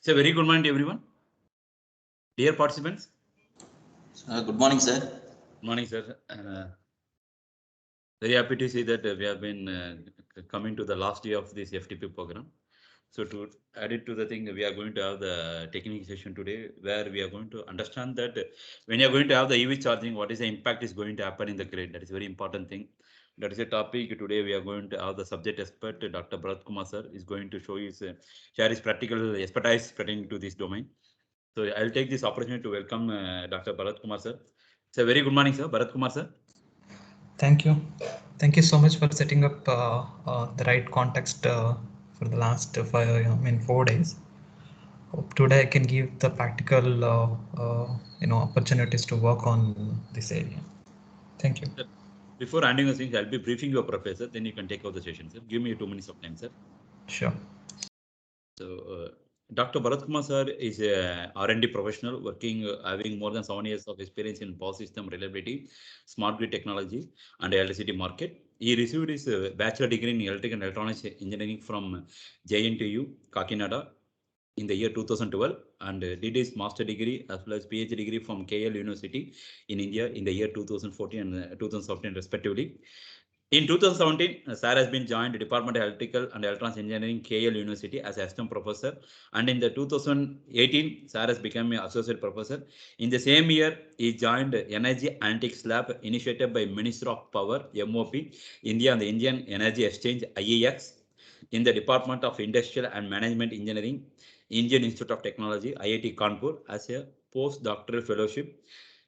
So very good morning to everyone. Dear participants. Good morning, sir. Good morning, sir. Very happy to see that we have been coming to the last day of this FTP program. So to add it to the thing, we are going to have the technical session today, where we are going to understand that when you are going to have the EV charging, what is the impact is going to happen in the grid. That is a very important thing. That is a topic today. We are going to have the subject expert, Dr. Bharat Kumar sir, is going to show his share his practical expertise pertaining to this domain. So I'll take this opportunity to welcome Dr. Bharat Kumar sir. So very good morning, sir. Bharat Kumar sir. Thank you. Thank you so much for setting up the right context for the last 4 days. Hope today I can give the practical opportunities to work on this area. Thank you. Before handing the things, I'll be briefing your professor. Then you can take over the session, sir. Give me 2 minutes of time, sir. Sure. So Dr. Bharat Kumar sir is a R&D professional working, having more than 7 years of experience in power system reliability, smart grid technology, and electricity market. He received his bachelor degree in electrical and electronics engineering from JNTU, Kakinada, in the year 2012, and did his master degree as well as PhD degree from KL University in India in the year 2014 and 2017 respectively. In 2017, Sir has been joined Department of Electrical and Electronics Engineering, KL University as assistant professor. And in the 2018, Sir has become an associate professor. In the same year, he joined Energy Analytics Lab initiated by Ministry of Power, MOP, India and the Indian Energy Exchange, IEX, in the Department of Industrial and Management Engineering, Indian Institute of Technology, IIT Kanpur, as a postdoctoral fellowship.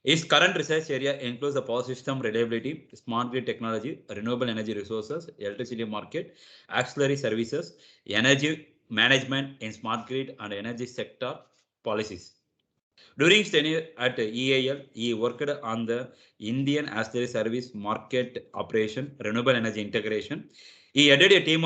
His current research area includes the power system reliability, smart grid technology, renewable energy resources, electricity market, auxiliary services, energy management in smart grid and energy sector policies. During his tenure at EAL, he worked on the Indian auxiliary service market operation, renewable energy integration. He headed a team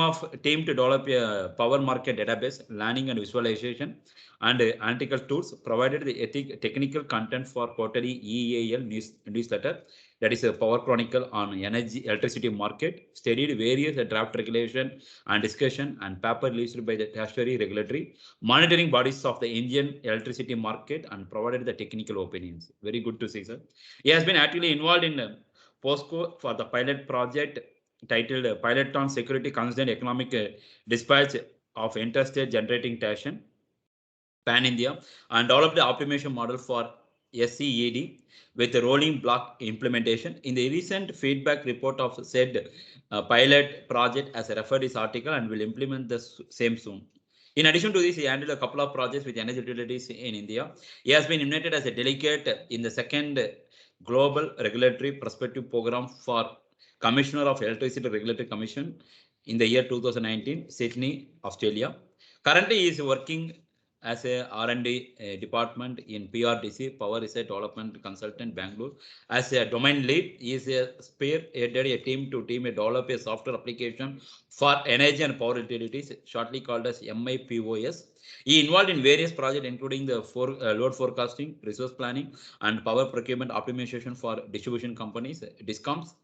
to develop a power market database, learning and visualization, and analytical tools. Provided the technical content for quarterly EAL newsletter, that is a power chronicle on electricity market. Studied various draft regulation and discussion and paper released by the statutory regulatory monitoring bodies of the Indian electricity market and provided the technical opinions. Very good to see, sir. He has been actively involved in POSCO for the pilot project titled Pilot on Security Constant Economic Dispatch of Interstate Generating Station, Pan India, and developed the optimization model for SCED with the rolling block implementation. In the recent feedback report of said pilot project, as referred this article, and will implement the same soon. In addition to this, he handled a couple of projects with energy utilities in India. He has been invited as a delegate in the second Global Regulatory Perspective Program for Commissioner of Electricity Regulatory Commission in the year 2019, Sydney, Australia. Currently, he is working as a R&D department in PRDC, Power Research Development Consultant, Bangalore. As a domain lead, he is a spearheaded a team to develop a software application for energy and power utilities, shortly called as MIPOS. He involved in various projects, including the load forecasting, resource planning, and power procurement optimization for distribution companies, DISCOMs,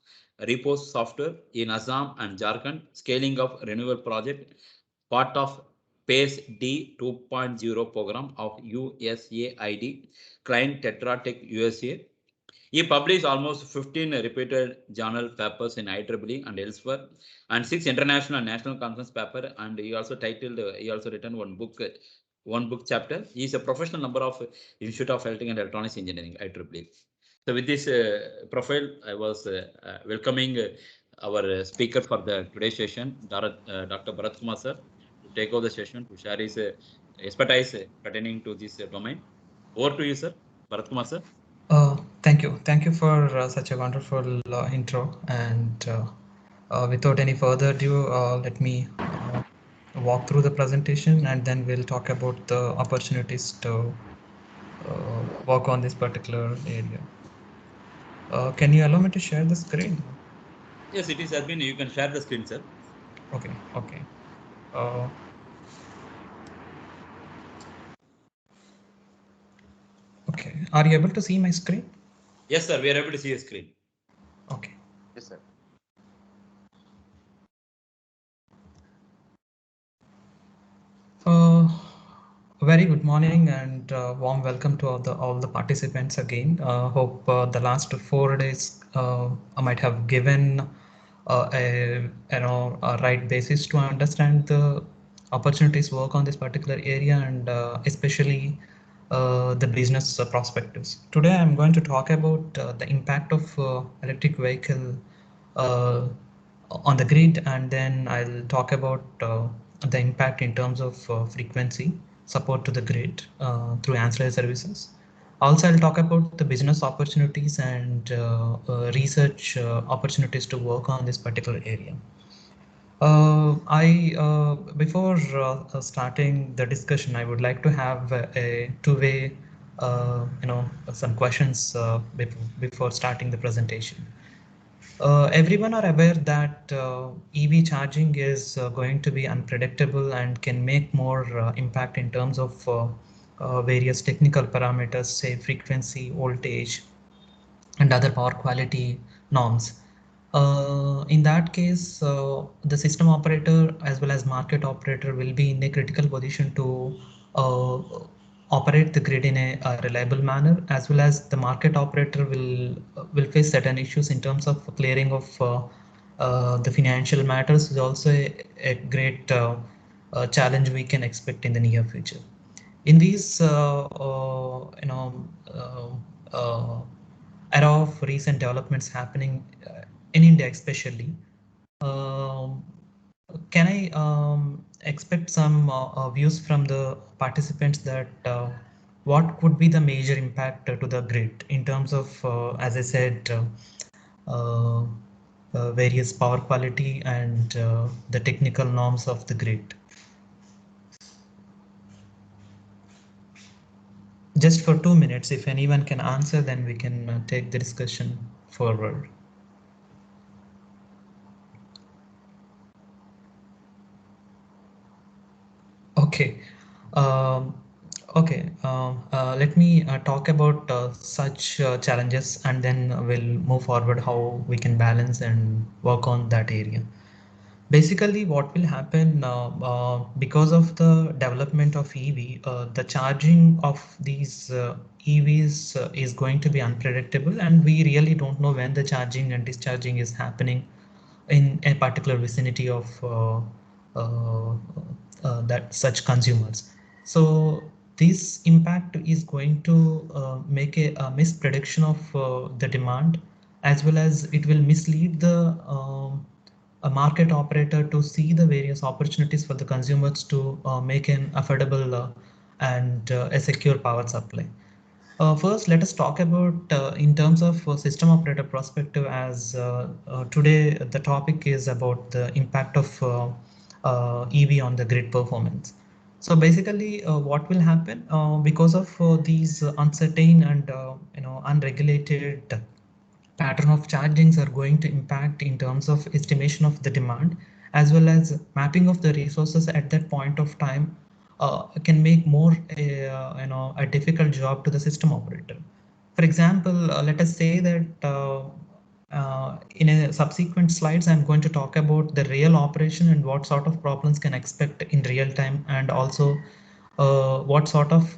repos software in Assam and Jharkhand, scaling of renewable project, part of PACE D 2.0 program of USAID, client Tetra Tech USA. He published almost 15 reputed journal papers in IEEE and elsewhere, and 6 international and national conference papers. And he also written one book chapter. He is a professional member of Institute of Electrical and Electronics Engineering, IEEE. So with this profile, I was welcoming our speaker for the today's session, Dr. Bharat Kumar sir, to take over the session to share his expertise pertaining to this domain. Over to you, sir. Bharat Kumar sir. Thank you. Thank you for such a wonderful intro. And without any further ado, let me walk through the presentation, and then we'll talk about the opportunities to work on this particular area. Can you allow me to share the screen? Yes, it is admin. You can share the screen, sir. Okay. Okay. Are you able to see my screen? Yes, sir. We are able to see a screen. Okay. Yes, sir. Very good morning and warm welcome to all the participants again. Hope the last 4 days I might have given a right basis to understand the opportunities work on this particular area and especially the business perspectives. Today I'm going to talk about the impact of electric vehicle uh, on the grid, and then I'll talk about the impact in terms of frequency support to the grid through ancillary services. Also, I'll talk about the business opportunities and research opportunities to work on this particular area. I Before starting the discussion, I would like to have a two-way, some questions before starting the presentation. Everyone are aware that EV charging is going to be unpredictable and can make more impact in terms of various technical parameters, say frequency, voltage, and other power quality norms. In that case, the system operator as well as market operator will be in a critical position to uh, operate the grid in a reliable manner, as well as the market operator will face certain issues in terms of clearing of the financial matters. Is also a great challenge we can expect in the near future. In these era of recent developments happening in India especially, um, can I expect some views from the participants that what could be the major impact to the grid in terms of, as I said, uh, various power quality and the technical norms of the grid? Just for 2 minutes, if anyone can answer, then we can take the discussion forward. Okay. Um, Let me talk about such challenges, and then we'll move forward how we can balance and work on that area. Basically, what will happen because of the development of EV, the charging of these EVs is going to be unpredictable, and we really don't know when the charging and discharging is happening in a particular vicinity of uh, that such consumers. So this impact is going to make a misprediction of the demand, as well as it will mislead the a market operator to see the various opportunities for the consumers to make an affordable and a secure power supply. First, let us talk about in terms of system operator perspective, as today the topic is about the impact of EV on the grid performance. So basically, what will happen because of these uncertain and unregulated pattern of chargings are going to impact in terms of estimation of the demand, as well as mapping of the resources at that point of time can make more a difficult job to the system operator. For example, let us say that in a subsequent slides, I'm going to talk about the real operation and what sort of problems can expect in real time, and also what sort of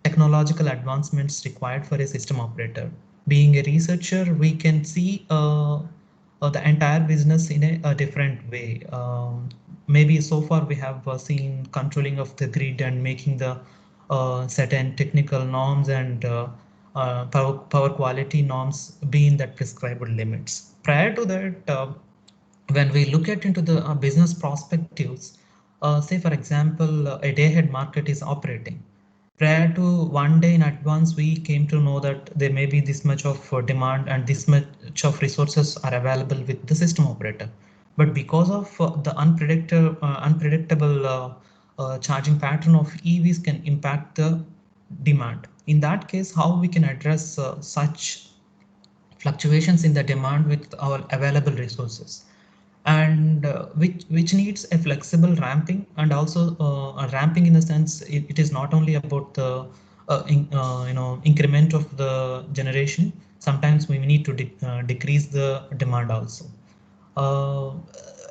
technological advancements required for a system operator. Being a researcher, we can see the entire business in a different way. Maybe so far we have seen controlling of the grid and making the certain technical norms and power quality norms be in that prescribed limits. Prior to that, when we look at into the business perspectives, say for example, a day-ahead market is operating. Prior to one day in advance, we came to know that there may be this much of demand and this much of resources are available with the system operator. But because of the unpredictable charging pattern of EVs can impact the demand. In that case, how we can address such fluctuations in the demand with our available resources, and which needs a flexible ramping, and also a ramping in the sense it is not only about the increment of the generation. Sometimes we need to decrease the demand also. uh,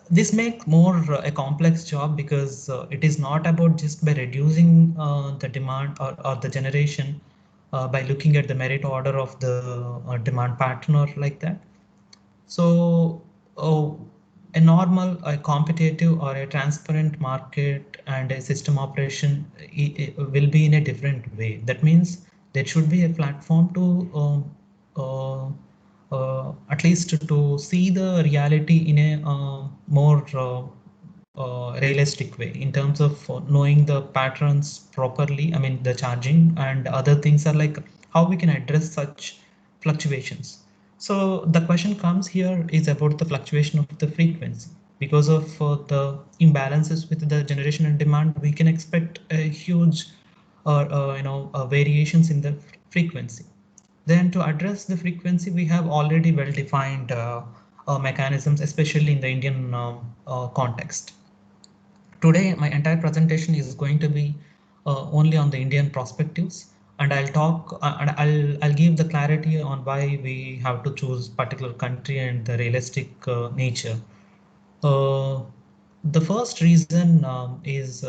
This makes more a complex job because it is not about just by reducing the demand or the generation by looking at the merit order of the demand pattern or like that. So a normal, a competitive or a transparent market and a system operation will be in a different way. That means there should be a platform to at least to see the reality in a more realistic way in terms of knowing the patterns properly. I mean, the charging and other things are like how we can address such fluctuations. So the question comes here is about the fluctuation of the frequency. Because of the imbalances with the generation and demand, we can expect a huge variations in the frequency. Then to address the frequency, we have already well-defined mechanisms, especially in the Indian context. Today, my entire presentation is going to be only on the Indian perspectives, and I'll talk and I'll give the clarity on why we have to choose particular country and the realistic nature. The first reason is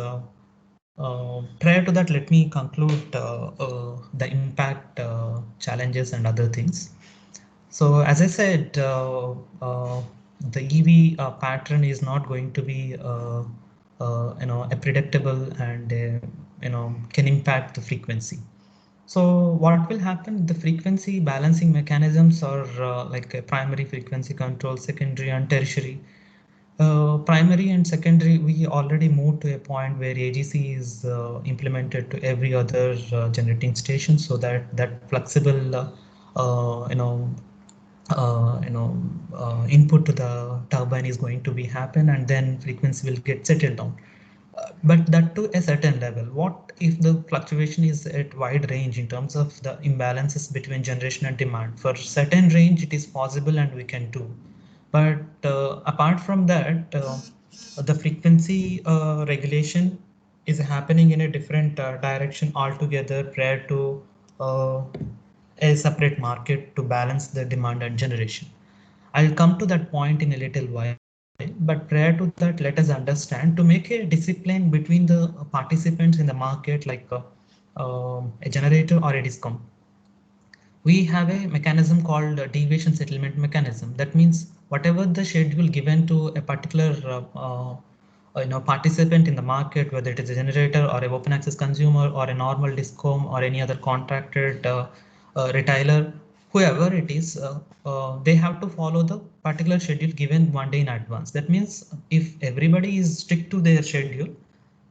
prior to that, let me conclude the impact, challenges, and other things. So, as I said, the EV pattern is not going to be, a predictable and can impact the frequency. So, what will happen? The frequency balancing mechanisms are like a primary frequency control, secondary, and tertiary. Primary and secondary, we already moved to a point where AGC is implemented to every other generating station, so that flexible, input to the turbine is going to be happen, and then frequency will get settled down. But that to a certain level. What if the fluctuation is at wide range in terms of the imbalances between generation and demand? For certain range, it is possible and we can do. But apart from that, the frequency regulation is happening in a different direction altogether prior to a separate market to balance the demand and generation. I'll come to that point in a little while, but prior to that, let us understand to make a discipline between the participants in the market, like a generator or a discom. We have a mechanism called a deviation settlement mechanism. That means whatever the schedule given to a particular participant in the market, whether it is a generator or a open access consumer or a normal discom or any other contracted retailer, whoever it is, they have to follow the particular schedule given one day in advance. That means if everybody is strict to their schedule,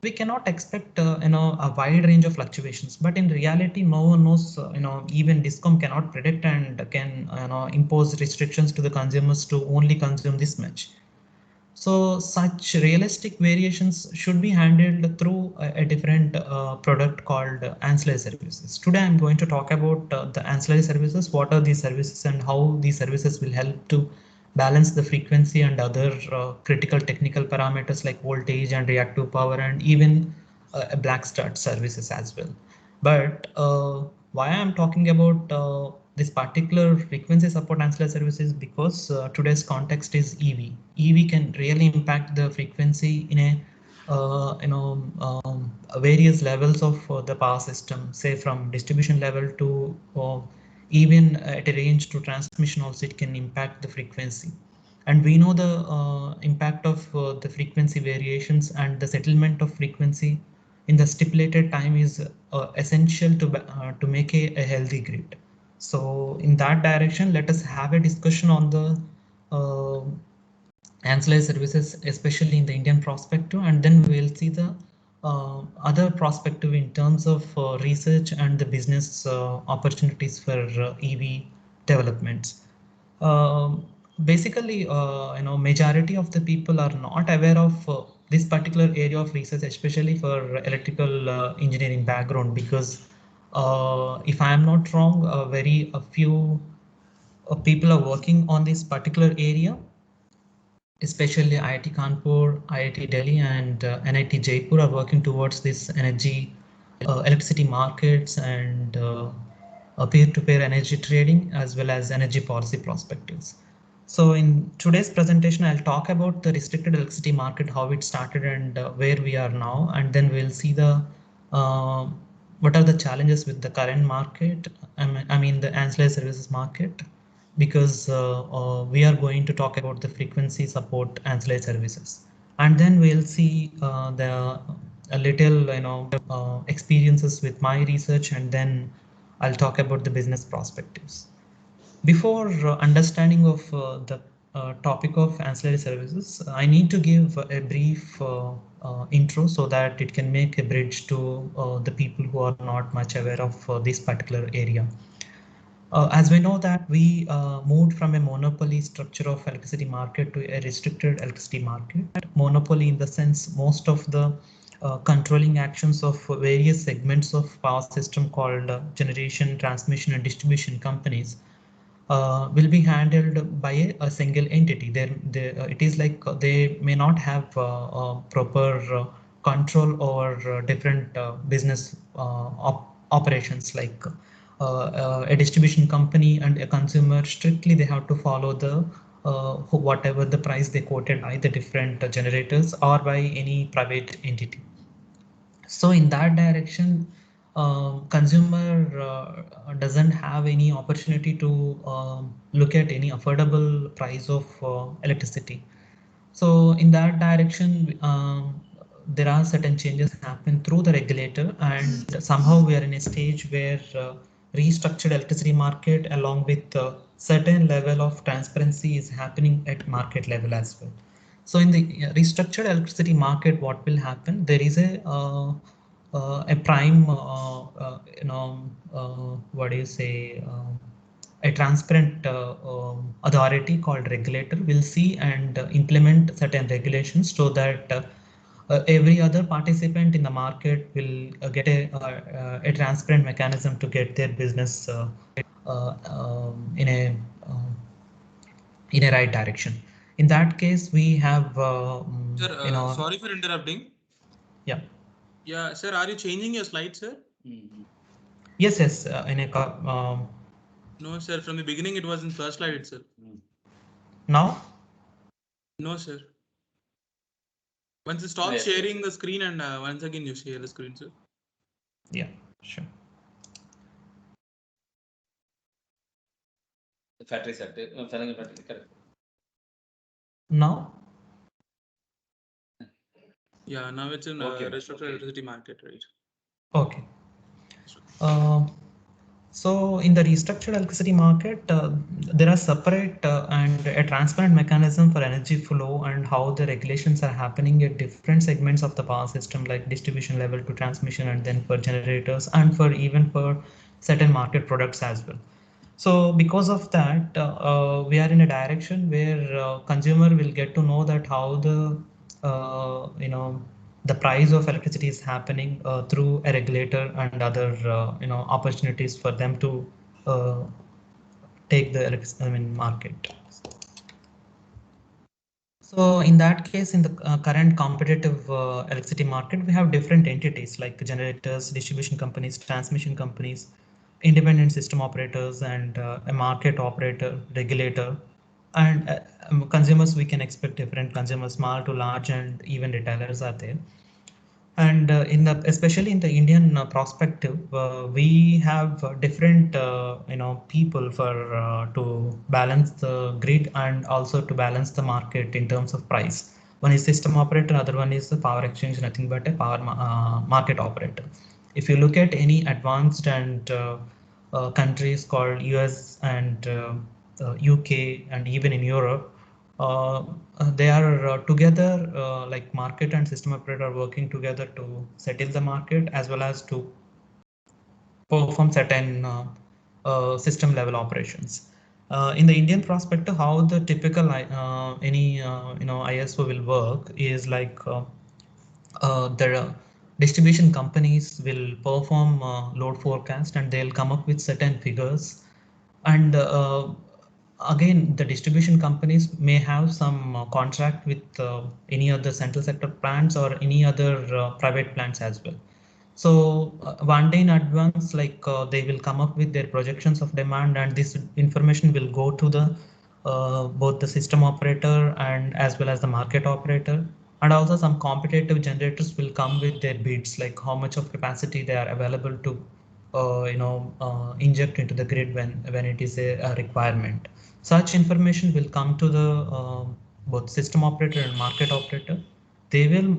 we cannot expect a wide range of fluctuations. But in reality, no one knows. Even Discom cannot predict and can impose restrictions to the consumers to only consume this much. So such realistic variations should be handled through a different product called ancillary services. Today, I'm going to talk about the ancillary services. What are these services and how these services will help to balance the frequency and other critical technical parameters like voltage and reactive power, and even black start services as well. But why I'm talking about this particular frequency support ancillary services, because today's context is EV. EV can really impact the frequency in a various levels of the power system, say from distribution level to even at a range to transmission also it can impact the frequency. And we know the impact of the frequency variations, and the settlement of frequency in the stipulated time is essential to make a healthy grid. So in that direction, let us have a discussion on the ancillary services, especially in the Indian perspective, and then we will see the other perspective in terms of research and the business opportunities for EV developments. Basically, majority of the people are not aware of this particular area of research, especially for electrical engineering background, because if I am not wrong, a few people are working on this particular area, especially IIT Kanpur, IIT Delhi, and NIT Jaipur are working towards this energy, electricity markets, and peer-to-peer energy trading, as well as energy policy perspectives. So in today's presentation, I'll talk about the restricted electricity market, how it started and where we are now, and then we'll see the what are the challenges with the current market. I mean the ancillary services market, because we are going to talk about the frequency support ancillary services, and then we'll see the a little experiences with my research, and then I'll talk about the business perspectives. Before understanding of the topic of ancillary services, I need to give a brief intro so that it can make a bridge to the people who are not much aware of this particular area. As we know that we moved from a monopoly structure of electricity market to a restricted electricity market. Monopoly in the sense most of the controlling actions of various segments of power system called generation, transmission and distribution companies will be handled by a single entity. It is like they may not have proper control over different business operations, like a distribution company and a consumer. Strictly, they have to follow the whatever the price they quoted by the different generators or by any private entity. So in that direction, consumer doesn't have any opportunity to look at any affordable price of electricity. So in that direction, there are certain changes happen through the regulator, and somehow we are in a stage where restructured electricity market along with certain level of transparency is happening at market level as well. So in the restructured electricity market, what will happen? There is a prime, what do you say? A transparent authority called regulator will see and implement certain regulations so that every other participant in the market will get a transparent mechanism to get their business in a right direction. In that case, we have Sir, sorry for interrupting. Yeah. Yeah, sir, are you changing your slide, sir? Yes, yes. No, sir. From the beginning, it was in first slide itself. Now? No, sir. Once you stop sharing the screen and once again you share the screen, sir. Yeah, sure. The factory sector, correct. Now? Yeah, now it's in restructured electricity market, right? Okay. So in the restructured electricity market, there are separate and a transparent mechanism for energy flow and how the regulations are happening at different segments of the power system, like distribution level to transmission, and then for generators and for even for certain market products as well. So because of that, we are in a direction where consumer will get to know that how the the price of electricity is happening through a regulator and other opportunities for them to take the market. So in that case, in the current competitive electricity market, we have different entities like generators, distribution companies, transmission companies, independent system operators, and a market operator, regulator. And consumers, we can expect different consumers, small to large, and even retailers are there. And especially in the Indian perspective, we have different people for to balance the grid and also to balance the market in terms of price. One is system operator, other one is the power exchange, nothing but a power market operator. If you look at any advanced and countries called US and UK and even in Europe, they are together, like market and system operator working together to settle the market as well as to perform certain system level operations. In the Indian perspective, how the typical any ISO will work is like the distribution companies will perform load forecast and they'll come up with certain figures, and again the distribution companies may have some contract with any other central sector plants or any other private plants as well. So one day in advance, like they will come up with their projections of demand, and this information will go to the both the system operator and as well as the market operator. And also some competitive generators will come with their bids, like how much of capacity they are available to inject into the grid when it is a requirement. Such information will come to the both system operator and market operator. They will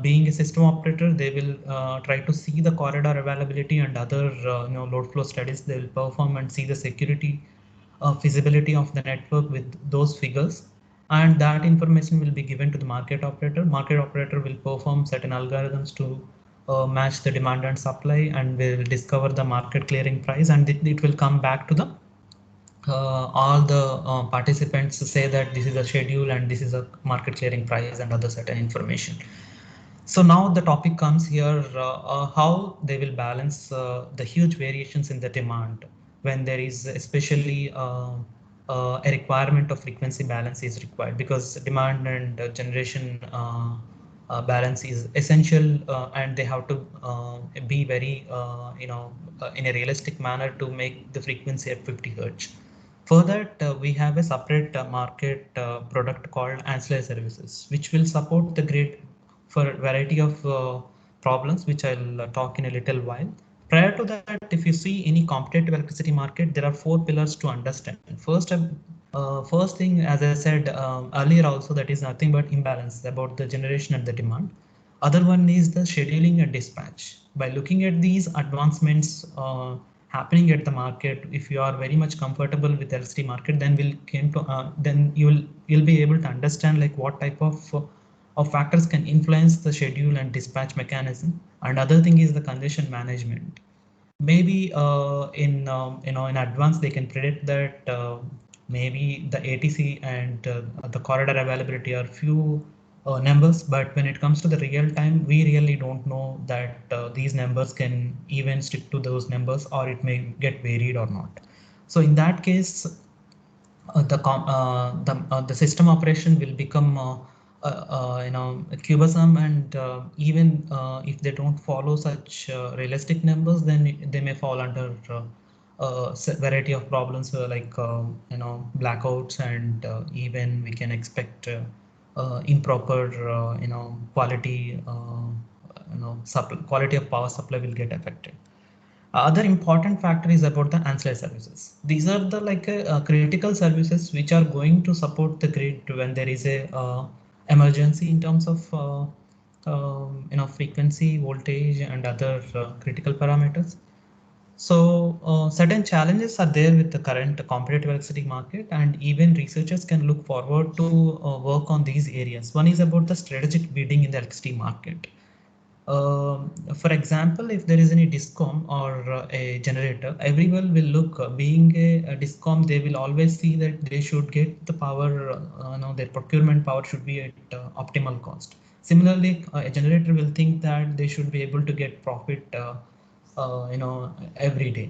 being a system operator, they will try to see the corridor availability and other load flow studies. They will perform and see the security feasibility of the network with those figures, and that information will be given to the market operator. Market operator will perform certain algorithms to match the demand and supply, and will discover the market clearing price, and it will come back to the all the participants to say that this is a schedule and this is a market clearing price and other certain information. So now the topic comes here, how they will balance the huge variations in the demand when there is especially a requirement of frequency balance is required, because demand and generation balance is essential, and they have to be very in a realistic manner to make the frequency at 50 Hertz. For that, we have a separate market product called ancillary services, which will support the grid for a variety of problems, which I'll talk in a little while. Prior to that, if you see any competitive electricity market, there are 4 pillars to understand. First thing, as I said earlier also, that is nothing but imbalance about the generation and the demand. Other one is the scheduling and dispatch. By looking at these advancements happening at the market, if you are very much comfortable with the electricity market, then you'll be able to understand like what type of factors can influence the schedule and dispatch mechanism. And other thing is the congestion management. Maybe in advance they can predict that maybe the ATC and the corridor availability are few numbers, but when it comes to the real time, we really don't know that these numbers can even stick to those numbers, or it may get varied or not. So in that case, the system operation will become cumbersome, and even if they don't follow such realistic numbers, then they may fall under variety of problems like blackouts, and even we can expect improper quality quality of power supply will get affected. Other important factor is about the ancillary services. These are the critical services which are going to support the grid when there is a emergency in terms of frequency, voltage, and other critical parameters. So certain challenges are there with the current competitive electricity market, and even researchers can look forward to work on these areas. One is about the strategic bidding in the electricity market. For example, if there is any DISCOM or a generator, everyone will look, being a DISCOM, they will always see that they should get the power, their procurement power should be at optimal cost. Similarly, a generator will think that they should be able to get profit every day.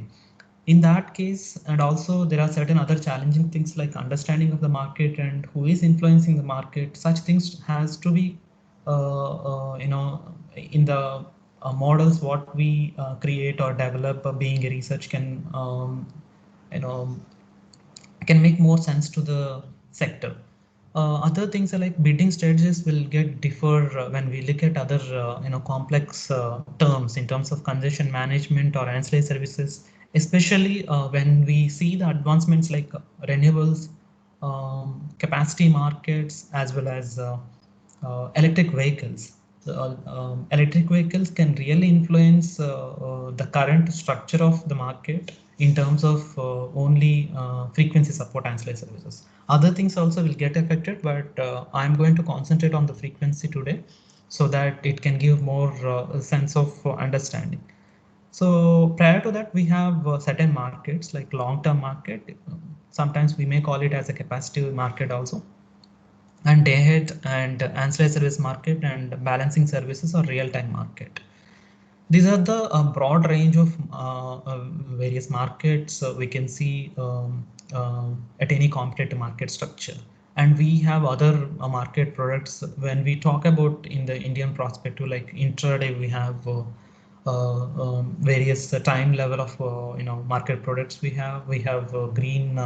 In that case, and also there are certain other challenging things like understanding of the market and who is influencing the market. Such things has to be in the models what we create or develop, being a research can make more sense to the sector. Other things are like bidding strategies will get differ when we look at other complex terms in terms of congestion management or ancillary services, especially when we see the advancements like renewables, capacity markets, as well as electric vehicles. Electric vehicles can really influence the current structure of the market in terms of only frequency support ancillary services. Other things also will get affected, but I'm going to concentrate on the frequency today so that it can give more sense of understanding. So prior to that, we have certain markets like long-term market. Sometimes we may call it as a capacitive market also, and day ahead and ancillary service market, and balancing services or real-time market. These are the broad range of various markets we can see at any competitive market structure. And we have other market products. When we talk about in the Indian perspective, like intraday, we have various time level of market products. We have green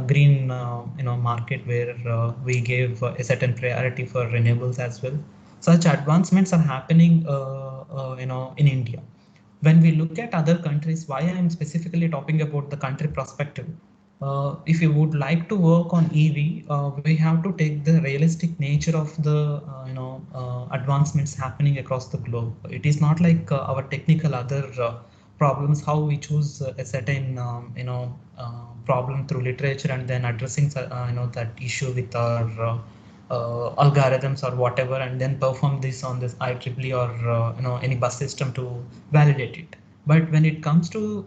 green market where we gave a certain priority for renewables as well. Such advancements are happening in India. When we look at other countries, why I am specifically talking about the country perspective, if you would like to work on EV, we have to take the realistic nature of the advancements happening across the globe. It is not like our technical other problems, how we choose a certain problem through literature and then addressing that issue with our algorithms or whatever, and then perform this on this IEEE or any bus system to validate it. But when it comes to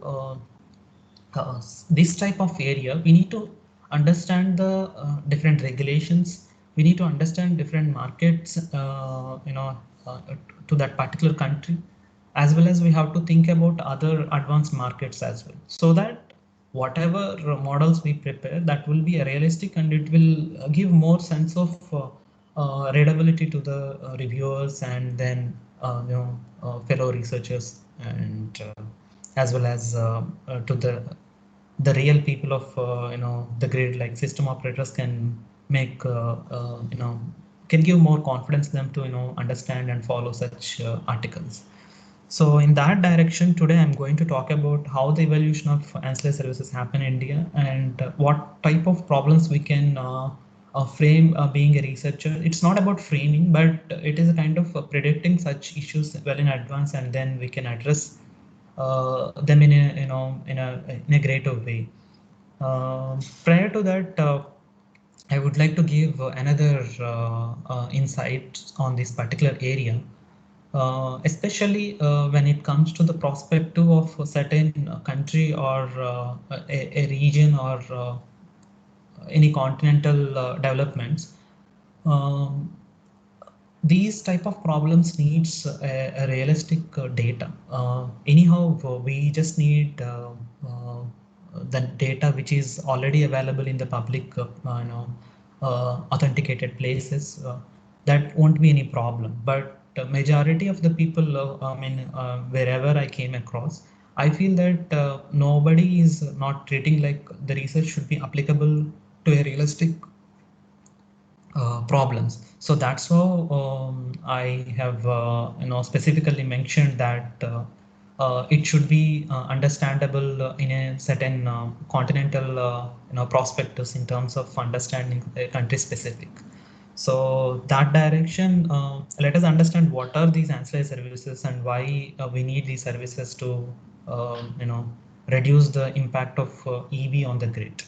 this type of area, we need to understand the different regulations. We need to understand different markets, to that particular country, as well as we have to think about other advanced markets as well, so that whatever models we prepare, that will be realistic and it will give more sense of readability to the reviewers and then fellow researchers, and as well as to the real people of the grid, like system operators, can make can give more confidence them to understand and follow such articles. So in that direction, today I'm going to talk about how the evolution of ancillary services happen in India, and what type of problems we can frame being a researcher. It's not about framing, but it is a kind of predicting such issues well in advance, and then we can address them in a greater way. Prior to that, I would like to give another insight on this particular area. Especially when it comes to the perspective of a certain country or a region or any continental developments. These type of problems needs a realistic data. Anyhow, we just need the data which is already available in the public, authenticated places. That won't be any problem. But majority of the people, wherever I came across, I feel that nobody is not treating like the research should be applicable to a realistic problems. So that's how I have specifically mentioned that it should be understandable in a certain continental prospectus in terms of understanding country specific. So that direction, let us understand what are these ancillary services and why we need these services to reduce the impact of EV on the grid.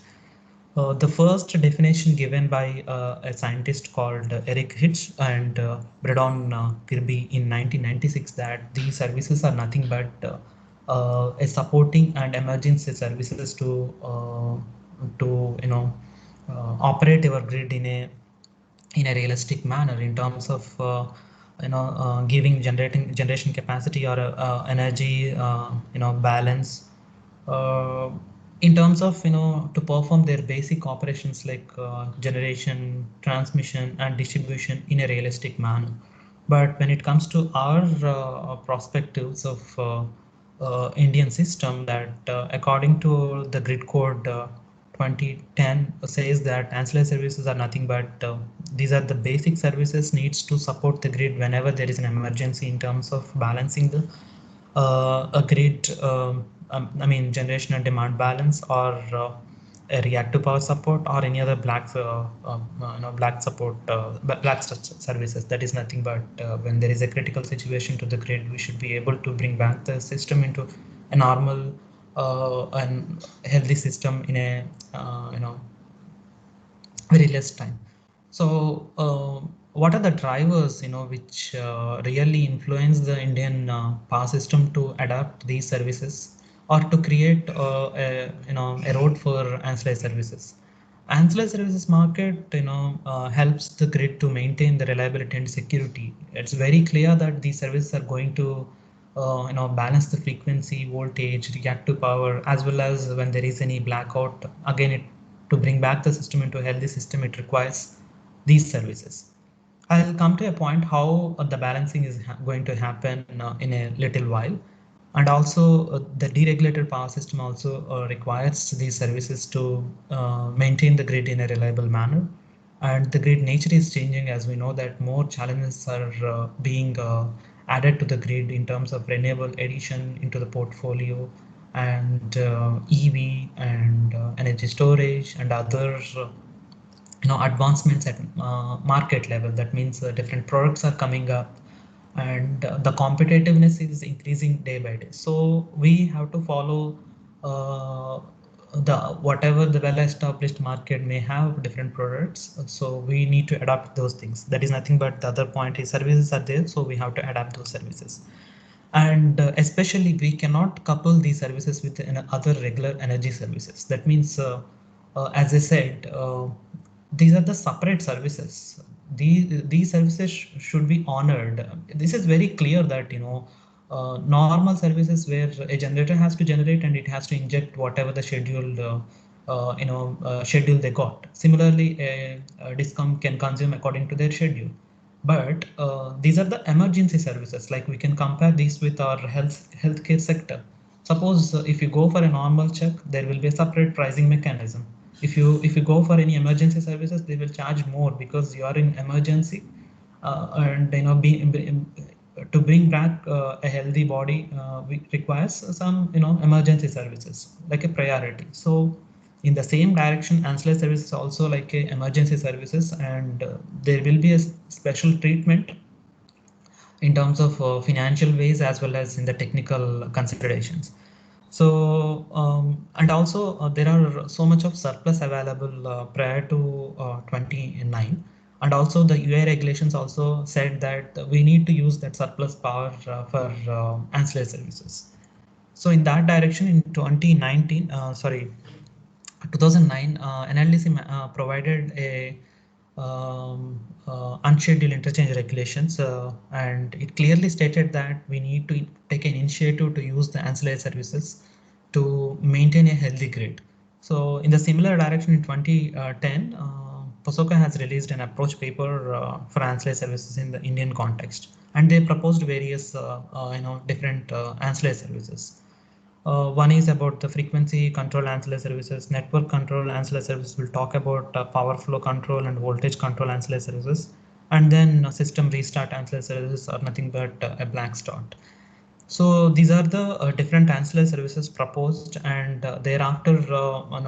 The first definition given by a scientist called Eric Hitch and Braddon Kirby in 1996, that these services are nothing but a supporting and emergency services to operate our grid in a realistic manner in terms of giving generation capacity or energy balance. In terms of to perform their basic operations like generation, transmission and distribution in a realistic manner. But when it comes to our perspectives of Indian system, that according to the grid code 2010 says that ancillary services are nothing but these are the basic services needs to support the grid whenever there is an emergency in terms of balancing the a grid, generation and demand balance, or a reactive power support, or any other black support, black services. That is nothing but when there is a critical situation to the grid, we should be able to bring back the system into a normal and healthy system in a very less time. So what are the drivers which really influence the Indian power system to adapt these services or to create a road for ancillary services? Ancillary services market helps the grid to maintain the reliability and security. It's very clear that these services are going to balance the frequency, voltage, reactive power, as well as when there is any blackout. Again, to bring back the system into a healthy system, it requires these services. I'll come to a point how the balancing is going to happen in a little while. And also the deregulated power system also requires these services to maintain the grid in a reliable manner. And the grid nature is changing, as we know that more challenges are being added to the grid in terms of renewable addition into the portfolio, and EV and energy storage and other advancements at market level. That means different products are coming up, and the competitiveness is increasing day by day. So we have to follow uh, the whatever the well-established market may have different products. So we need to adapt those things. That is nothing but the other point is services are there, so we have to adapt those services. And especially we cannot couple these services with other regular energy services. That means, as I said, these are the separate services. These services should be honored. This is very clear that normal services where a generator has to generate and it has to inject whatever the scheduled schedule they got. Similarly, a DISCOM can consume according to their schedule. But these are the emergency services. Like we can compare these with our healthcare sector. Suppose if you go for a normal check, there will be a separate pricing mechanism. If you go for any emergency services, they will charge more because you are in emergency, and to bring back a healthy body requires some emergency services like a priority. So in the same direction, ancillary services also like a emergency services, and there will be a special treatment in terms of financial ways as well as in the technical considerations. So and also there are so much of surplus available prior to 29, and also the UI regulations also said that we need to use that surplus power for ancillary services. So in that direction, in 2019, 2009, NLDC provided a unscheduled interchange regulations, and it clearly stated that we need to take an initiative to use the ancillary services to maintain a healthy grid. So in the similar direction in 2010, POSOCO has released an approach paper for ancillary services in the Indian context, and they proposed various different ancillary services. One is about the frequency control ancillary services, network control ancillary services. We'll talk about power flow control and voltage control ancillary services. And then system restart ancillary services are nothing but a black start. So these are the different ancillary services proposed, and thereafter,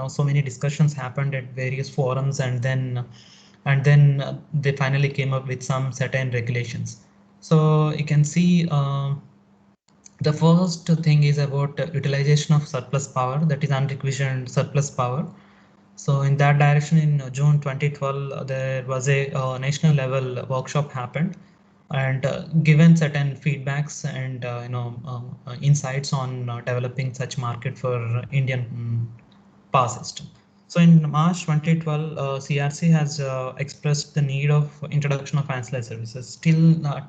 so many discussions happened at various forums, and then they finally came up with some certain regulations. So you can see. The first thing is about utilization of surplus power, that is unrequisitioned surplus power. So in that direction, in June 2012, there was a national level workshop happened, and given certain feedbacks and insights on developing such market for Indian power system. So in March 2012, CRC has expressed the need of introduction of ancillary services. Till that,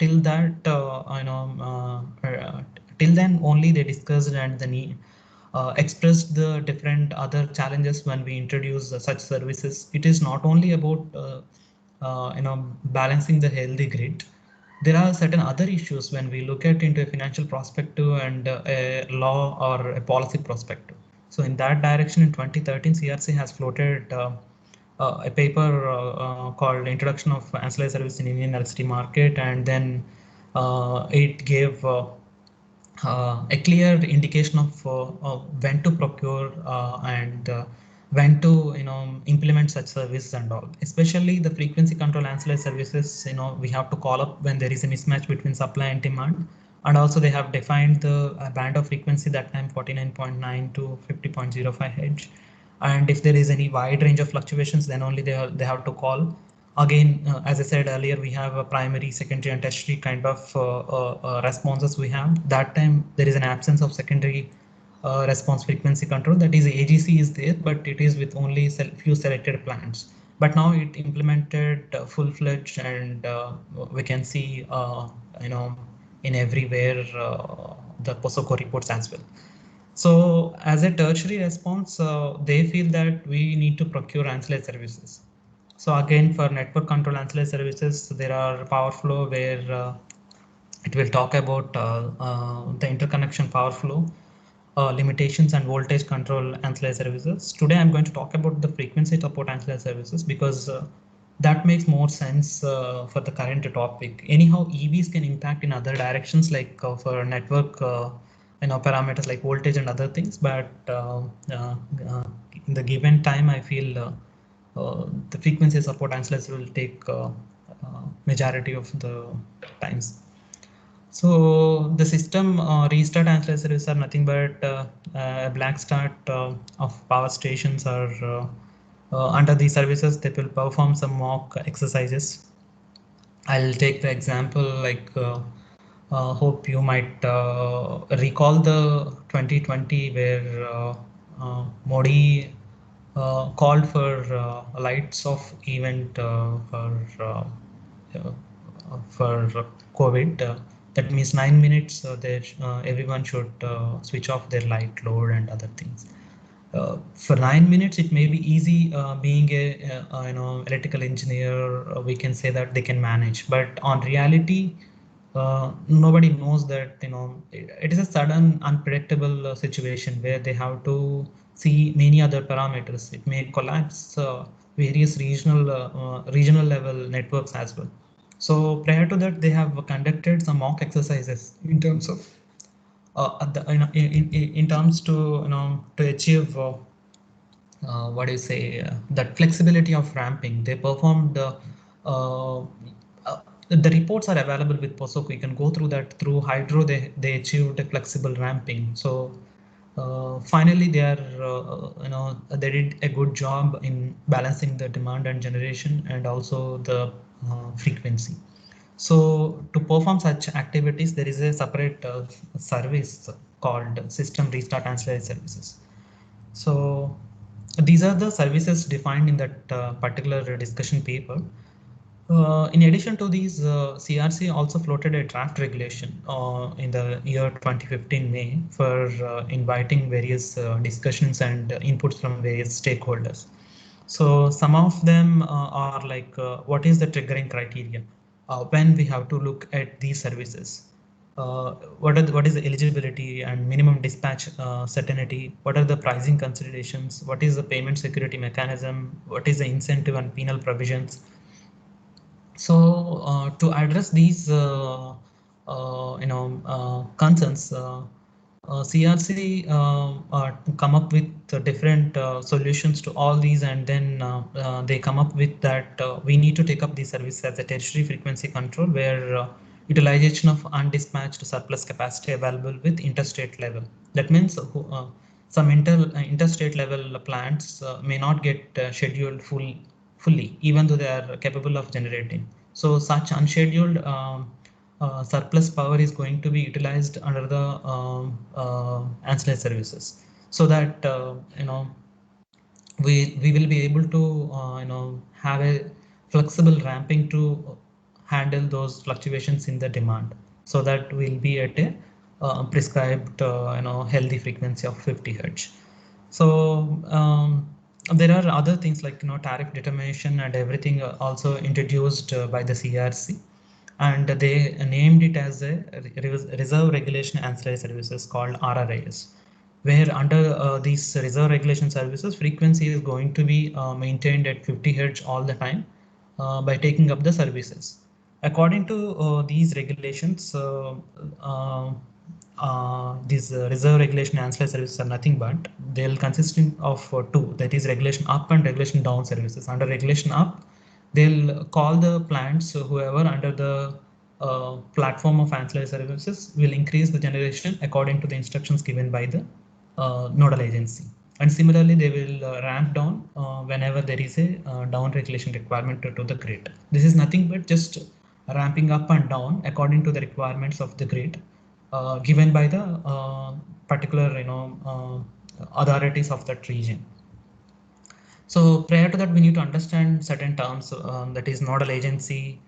till then only they discussed and the need expressed the different other challenges when we introduce such services. It is not only about balancing the healthy grid. There are certain other issues when we look at into a financial perspective and a law or a policy perspective. So in that direction, in 2013, CRC has floated a paper called Introduction of Ancillary Service in Indian Electricity Market, and then it gave a clear indication of when to procure and when to implement such services and all. Especially the frequency control ancillary services, we have to call up when there is a mismatch between supply and demand. And also they have defined the band of frequency, that time 49.9 to 50.05 Hz. And if there is any wide range of fluctuations, then only they have to call. Again, as I said earlier, we have a primary, secondary, and tertiary kind of responses we have. That time there is an absence of secondary response frequency control. That is, AGC is there, but it is with only few selected plants. But now it implemented full-fledged, and we can see in everywhere the POSOCO reports as well. So as a tertiary response, they feel that we need to procure ancillary services. So again, for network control ancillary services, there are power flow where It will talk about the interconnection power flow, limitations and voltage control ancillary services. Today I'm going to talk about the frequency support ancillary services because that makes more sense for the current topic. Anyhow, EVs can impact in other directions like for network parameters like voltage and other things, but in the given time I feel the frequency support ancillaries will take majority of the times. So the system restart ancillary services are nothing but a black start of power stations, or under these services they will perform some mock exercises. I'll take the example like hope you might recall the 2020 where Modi called for lights off event for COVID. That means 9 minutes everyone should switch off their light load and other things. For 9 minutes, it may be easy. Being a electrical engineer, we can say that they can manage. But on reality, nobody knows that it is a sudden, unpredictable situation where they have to see many other parameters. It may collapse various regional level networks as well. So prior to that, they have conducted some mock exercises in terms of in terms to to achieve what do you say that flexibility of ramping. They performed the reports are available with POSOCO. You can go through that. Through Hydro they achieved a flexible ramping. So finally they are they did a good job in balancing the demand and generation and also the frequency. So to perform such activities, there is a separate service called System Restart Ancillary Services. So these are the services defined in that particular discussion paper. In addition to these, CRC also floated a draft regulation in the year 2015 May for inviting various discussions and inputs from various stakeholders. So some of them are like, what is the triggering criteria when we have to look at these services? What is the eligibility and minimum dispatch certainty? What are the pricing considerations? What is the payment security mechanism? What is the incentive and penal provisions? So to address these concerns, CRC come up with different solutions to all these, and then they come up with that we need to take up the service as a tertiary frequency control, where utilization of undispatched surplus capacity available with interstate level. That means some interstate level plants may not get scheduled fully, even though they are capable of generating. So such unscheduled surplus power is going to be utilized under the ancillary services, so that we will be able to have a flexible ramping to handle those fluctuations in the demand, so that we'll be at a prescribed healthy frequency of 50 Hz. So there are other things like tariff determination and everything also introduced by the CRC, and they named it as a reserve regulation ancillary services called RRAS, where under these reserve regulation services, frequency is going to be maintained at 50 Hz all the time by taking up the services. According to these regulations, these reserve regulation ancillary services are nothing but they'll consist of two, that is regulation up and regulation down services. Under regulation up, they'll call the plants whoever under the platform of ancillary services will increase the generation according to the instructions given by the nodal agency. And similarly, they will ramp down whenever there is a down regulation requirement to the grid. This is nothing but just ramping up and down according to the requirements of the grid given by the particular authorities of that region. So prior to that, we need to understand certain terms, that is nodal agency,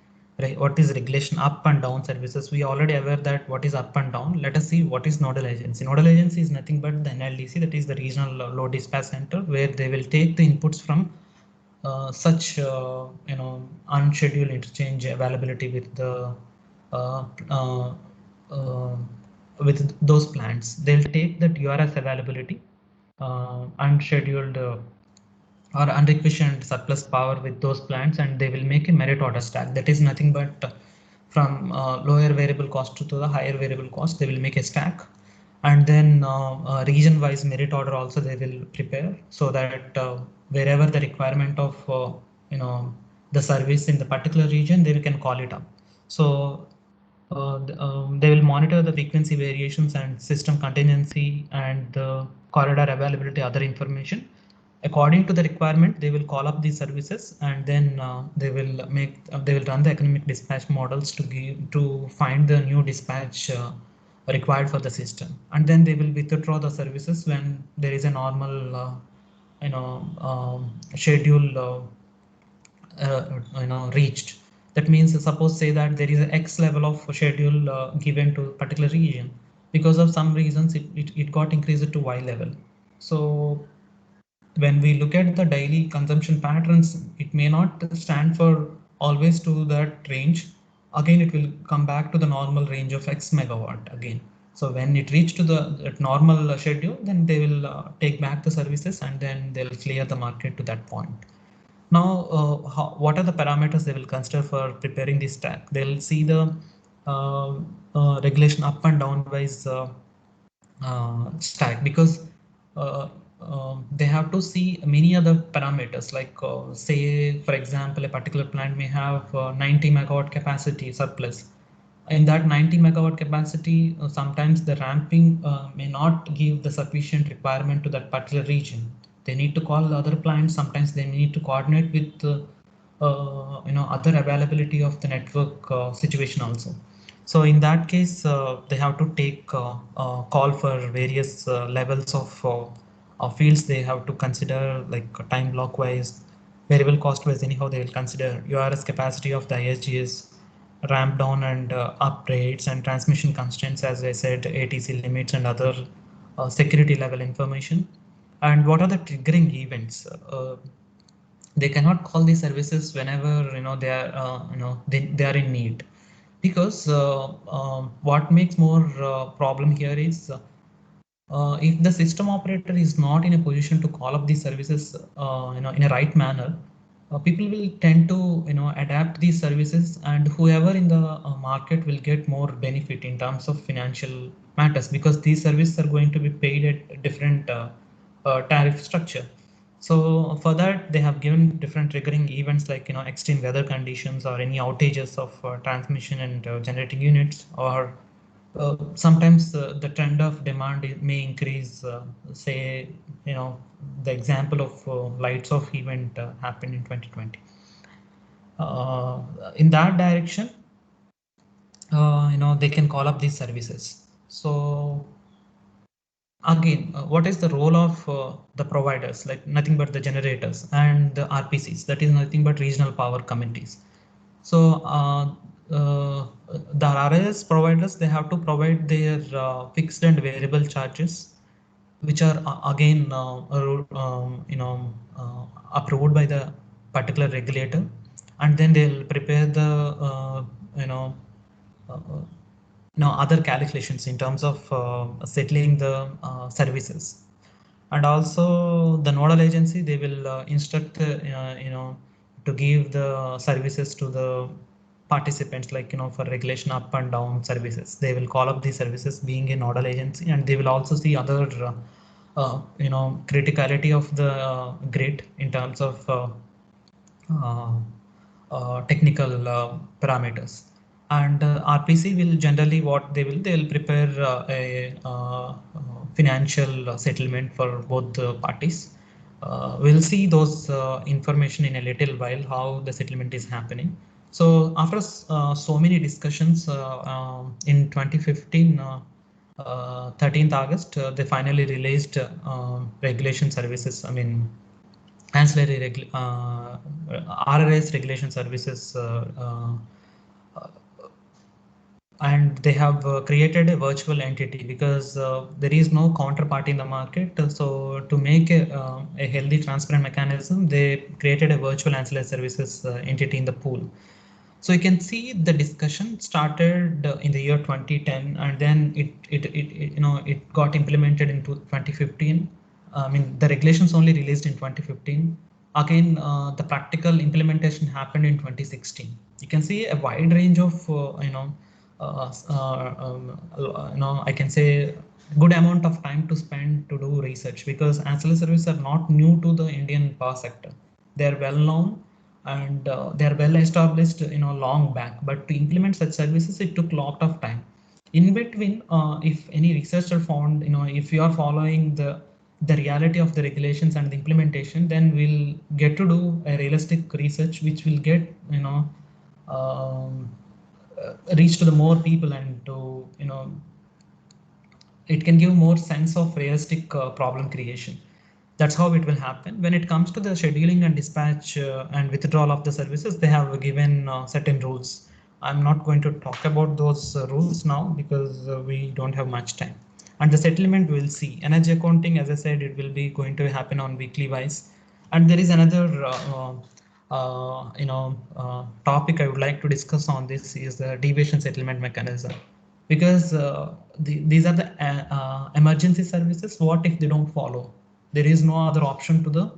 what is regulation up and down services. We are already aware that what is up and down. Let us see what is nodal agency. Nodal agency is nothing but the NLDC, that is the regional load dispatch center, where they will take the inputs from such unscheduled interchange availability with the with those plans. They'll take that URS availability, unscheduled or unrequisitioned surplus power with those plants, and they will make a merit order stack. That is nothing but from lower variable cost to the higher variable cost, they will make a stack. And then region wise merit order also they will prepare, so that wherever the requirement of the service in the particular region, they can call it up. So they will monitor the frequency variations and system contingency and the corridor availability, other information. According to the requirement, they will call up these services, and then they will run the economic dispatch models to find the new dispatch required for the system, and then they will withdraw the services when there is a normal schedule reached. That means, suppose say that there is an X level of schedule given to particular region. Because of some reasons, it got increased to Y level. So when we look at the daily consumption patterns, it may not stand for always to that range. Again, it will come back to the normal range of X megawatt again. So when it reaches to the normal schedule, then they will take back the services, and then they'll clear the market to that point. Now, what are the parameters they will consider for preparing this stack? They'll see the regulation up and down wise stack, because they have to see many other parameters, like say, for example, a particular plant may have 90 megawatt capacity surplus. In that 90 megawatt capacity, sometimes the ramping may not give the sufficient requirement to that particular region. They need to call the other plants. Sometimes they need to coordinate with other availability of the network situation also. So in that case, they have to take call for various levels of fields. They have to consider, like time block wise, variable cost wise. Anyhow, they will consider URS capacity of the ISGS, ramp down and up rates, and transmission constraints, as I said, ATC limits and other security level information. And what are the triggering events? They cannot call these services whenever they are they are in need, because what makes more problem here is if the system operator is not in a position to call up these services in a right manner, people will tend to adapt these services, and whoever in the market will get more benefit in terms of financial matters, because these services are going to be paid at different tariff structure. So for that, they have given different triggering events, like extreme weather conditions or any outages of transmission and generating units, or sometimes the trend of demand may increase. Say, the example of lights off event happened in 2020. In that direction, they can call up these services. So again, what is the role of the providers? Like nothing but the generators and the RPCs, that is nothing but regional power committees. So the RIS providers, they have to provide their fixed and variable charges, which are again approved by the particular regulator, and then they'll prepare the other calculations in terms of settling the services. And also the nodal agency, they will instruct to give the services to the participants, like for regulation up and down services. They will call up these services being a nodal agency, and they will also see other criticality of the grid in terms of technical parameters. And RPC will generally, what they will prepare a financial settlement for both the parties. We'll see those information in a little while, how the settlement is happening. So after so many discussions in 2015, 13th August, they finally released regulation services. I mean, ancillary RRS regulation services, and they have created a virtual entity, because there is no counterparty in the market. So to make a healthy transparent mechanism, they created a virtual ancillary services entity in the pool. So you can see the discussion started in the year 2010, and then it got implemented into 2015. I mean, the regulations only released in 2015. Again, the practical implementation happened in 2016. You can see a wide range of I can say good amount of time to spend to do research, because ancillary services are not new to the Indian power sector. They are well known, and they are well established long back, but to implement such services it took a lot of time. In between, if any researcher found, if you are following the reality of the regulations and the implementation, then we'll get to do a realistic research which will get um, reach to the more people, and to it can give more sense of realistic problem creation. That's how it will happen. When it comes to the scheduling and dispatch and withdrawal of the services, they have given certain rules. I'm not going to talk about those rules now, because we don't have much time. And the settlement we'll see. Energy accounting, as I said, it will be going to happen on weekly wise. And there is another topic I would like to discuss on this is the deviation settlement mechanism, because these are the emergency services. What if they don't follow? There is no other option to the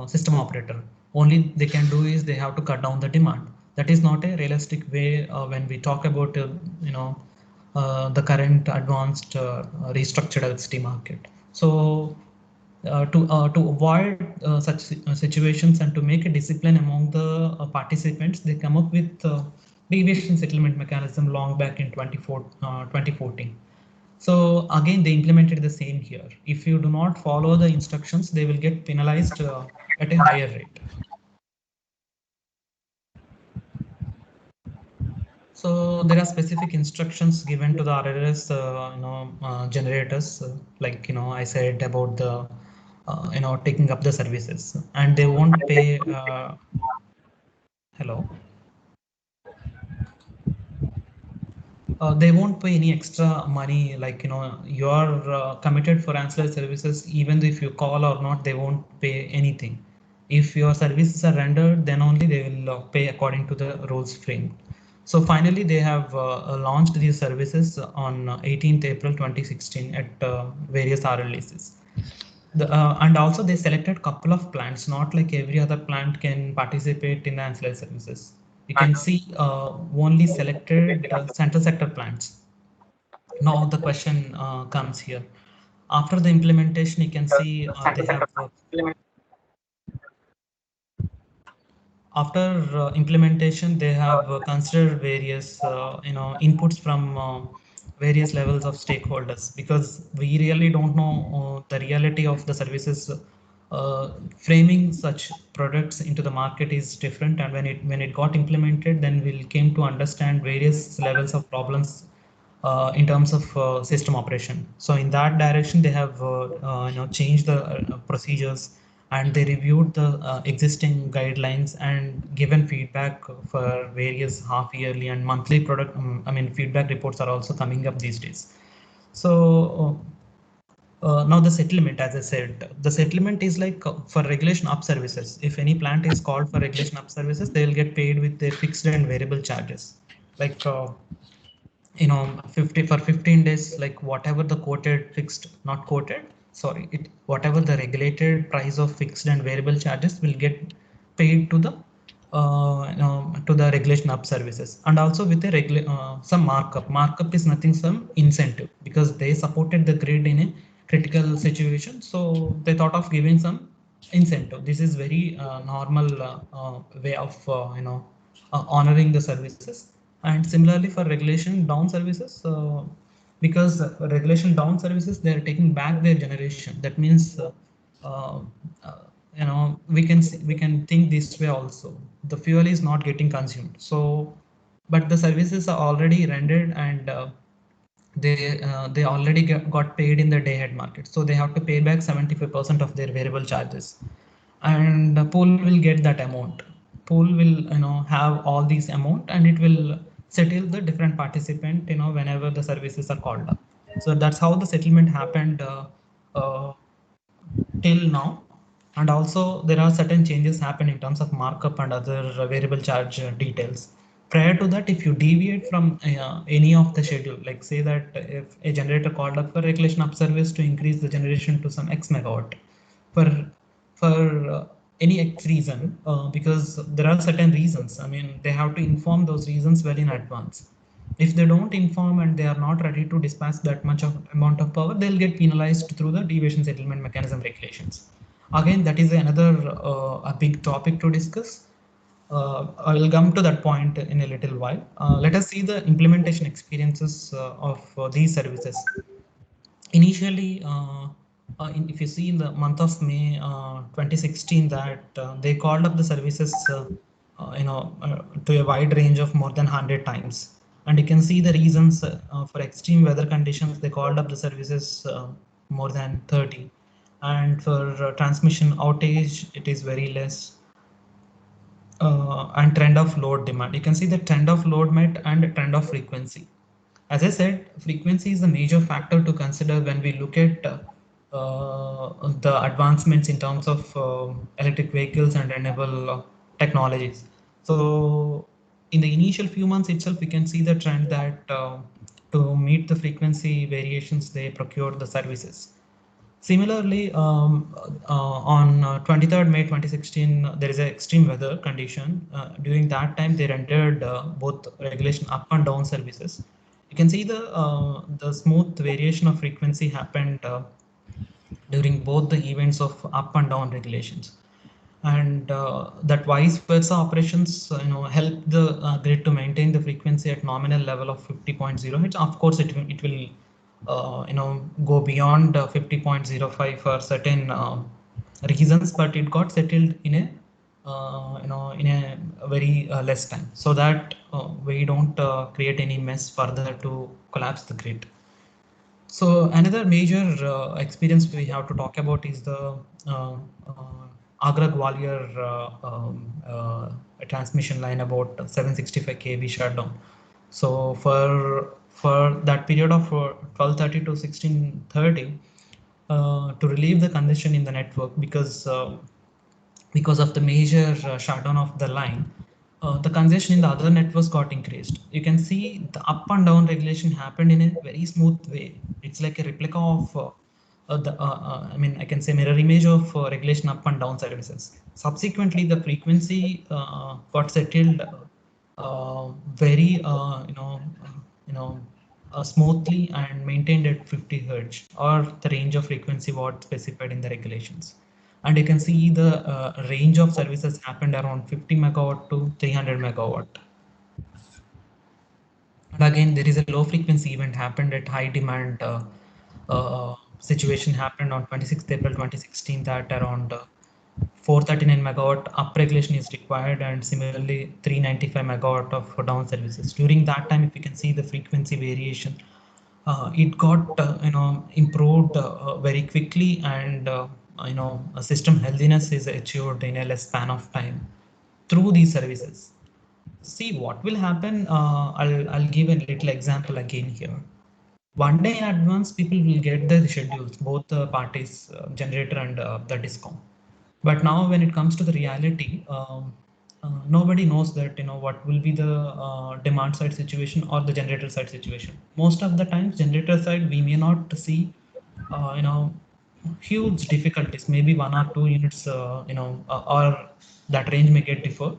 system operator. Only they can do is they have to cut down the demand. That is not a realistic way when we talk about the current advanced restructured electricity market. So to avoid such situations and to make a discipline among the participants, they come up with deviation settlement mechanism long back in 2014. So again, they implemented the same here. If you do not follow the instructions, they will get penalized at a higher rate. So there are specific instructions given to the RLS generators, like I said about the taking up the services, and they won't pay. Hello. They won't pay any extra money, like you are committed for ancillary services. Even if you call or not, they won't pay anything. If your services are rendered, then only they will pay according to the rules framed. So finally, they have launched these services on 18th April 2016 at various RLDCs. And also they selected couple of plants, not like every other plant can participate in the ancillary services. You can see only selected central sector plants. Now the question comes here. After the implementation, you can see they have after implementation, they have considered various inputs from various levels of stakeholders, because we really don't know the reality of the services. Framing such products into the market is different, and when it got implemented, then we came to understand various levels of problems in terms of system operation. So in that direction, they have changed the procedures, and they reviewed the existing guidelines and given feedback for various half yearly and monthly feedback reports are also coming up these days. So now the settlement, as I said, the settlement is like for regulation up services. If any plant is called for regulation up services, they will get paid with their fixed and variable charges. Like 50 for 15 days, like whatever the quoted fixed, not quoted, sorry, whatever the regulated price of fixed and variable charges will get paid to the to the regulation up services. And also with a some markup is nothing, some incentive, because they supported the grid in a critical situation, so they thought of giving some incentive. This is very normal way of honoring the services. And similarly for regulation down services, because regulation down services, they are taking back their generation. That means uh, we can think this way also. The fuel is not getting consumed, so but the services are already rendered, and they already got paid in the day ahead market, so they have to pay back 75% of their variable charges, and the pool will get that amount. Pool will have all these amount, and it will settle the different participant whenever the services are called up. So that's how the settlement happened uh, till now. And also there are certain changes happen in terms of markup and other variable charge details. Prior to that, if you deviate from any of the schedule, like say that if a generator called up for regulation up service to increase the generation to some X megawatt for any X reason, because there are certain reasons. I mean, they have to inform those reasons well in advance. If they don't inform and they are not ready to dispatch that much of amount of power, they'll get penalized through the deviation settlement mechanism regulations. Again, that is another a big topic to discuss. I will come to that point in a little while. Let us see the implementation experiences of these services. Initially, if you see in the month of May 2016, that they called up the services, to a wide range of more than 100 times. And you can see the reasons for extreme weather conditions, they called up the services more than 30. And for transmission outage, it is very less. And trend of load demand. You can see the trend of load met and trend of frequency. As I said, frequency is a major factor to consider when we look at the advancements in terms of electric vehicles and renewable technologies. So in the initial few months itself, we can see the trend that to meet the frequency variations, they procured the services. Similarly, on 23rd May 2016, there is an extreme weather condition. During that time, they rendered both regulation up and down services. You can see the smooth variation of frequency happened during both the events of up and down regulations. And that vice versa operations, help the grid to maintain the frequency at nominal level of 50.0 Hz. Of course, it will go beyond 50.05 for certain reasons, but it got settled in a in a very less time, so that we don't create any mess further to collapse the grid. So another major experience we have to talk about is the Agra Gwalior transmission line about 765 kV shutdown. So for that period of 12:30 to 16:30, to relieve the congestion in the network, because of the major shutdown of the line, the congestion in the other networks got increased. You can see the up and down regulation happened in a very smooth way. It's like a replica of I can say mirror image of regulation up and down services. Subsequently, the frequency got settled very smoothly and maintained at 50 Hz, or the range of frequency what specified in the regulations. And you can see the range of services happened around 50 megawatt to 300 megawatt. And again, there is a low frequency event happened at high demand situation happened on 26th April 2016, that around 439 megawatt up regulation is required, and similarly 395 megawatt of down services. During that time, if you can see the frequency variation, it got improved very quickly, and system healthiness is achieved in a less span of time through these services. See what will happen. I'll give a little example again here. One day in advance, people will get the schedules, both the parties, generator and the DISCOM. But now when it comes to the reality, nobody knows that what will be the demand side situation or the generator side situation. Most of the times, generator side we may not see huge difficulties. Maybe 1 or 2 units, or that range may get deferred.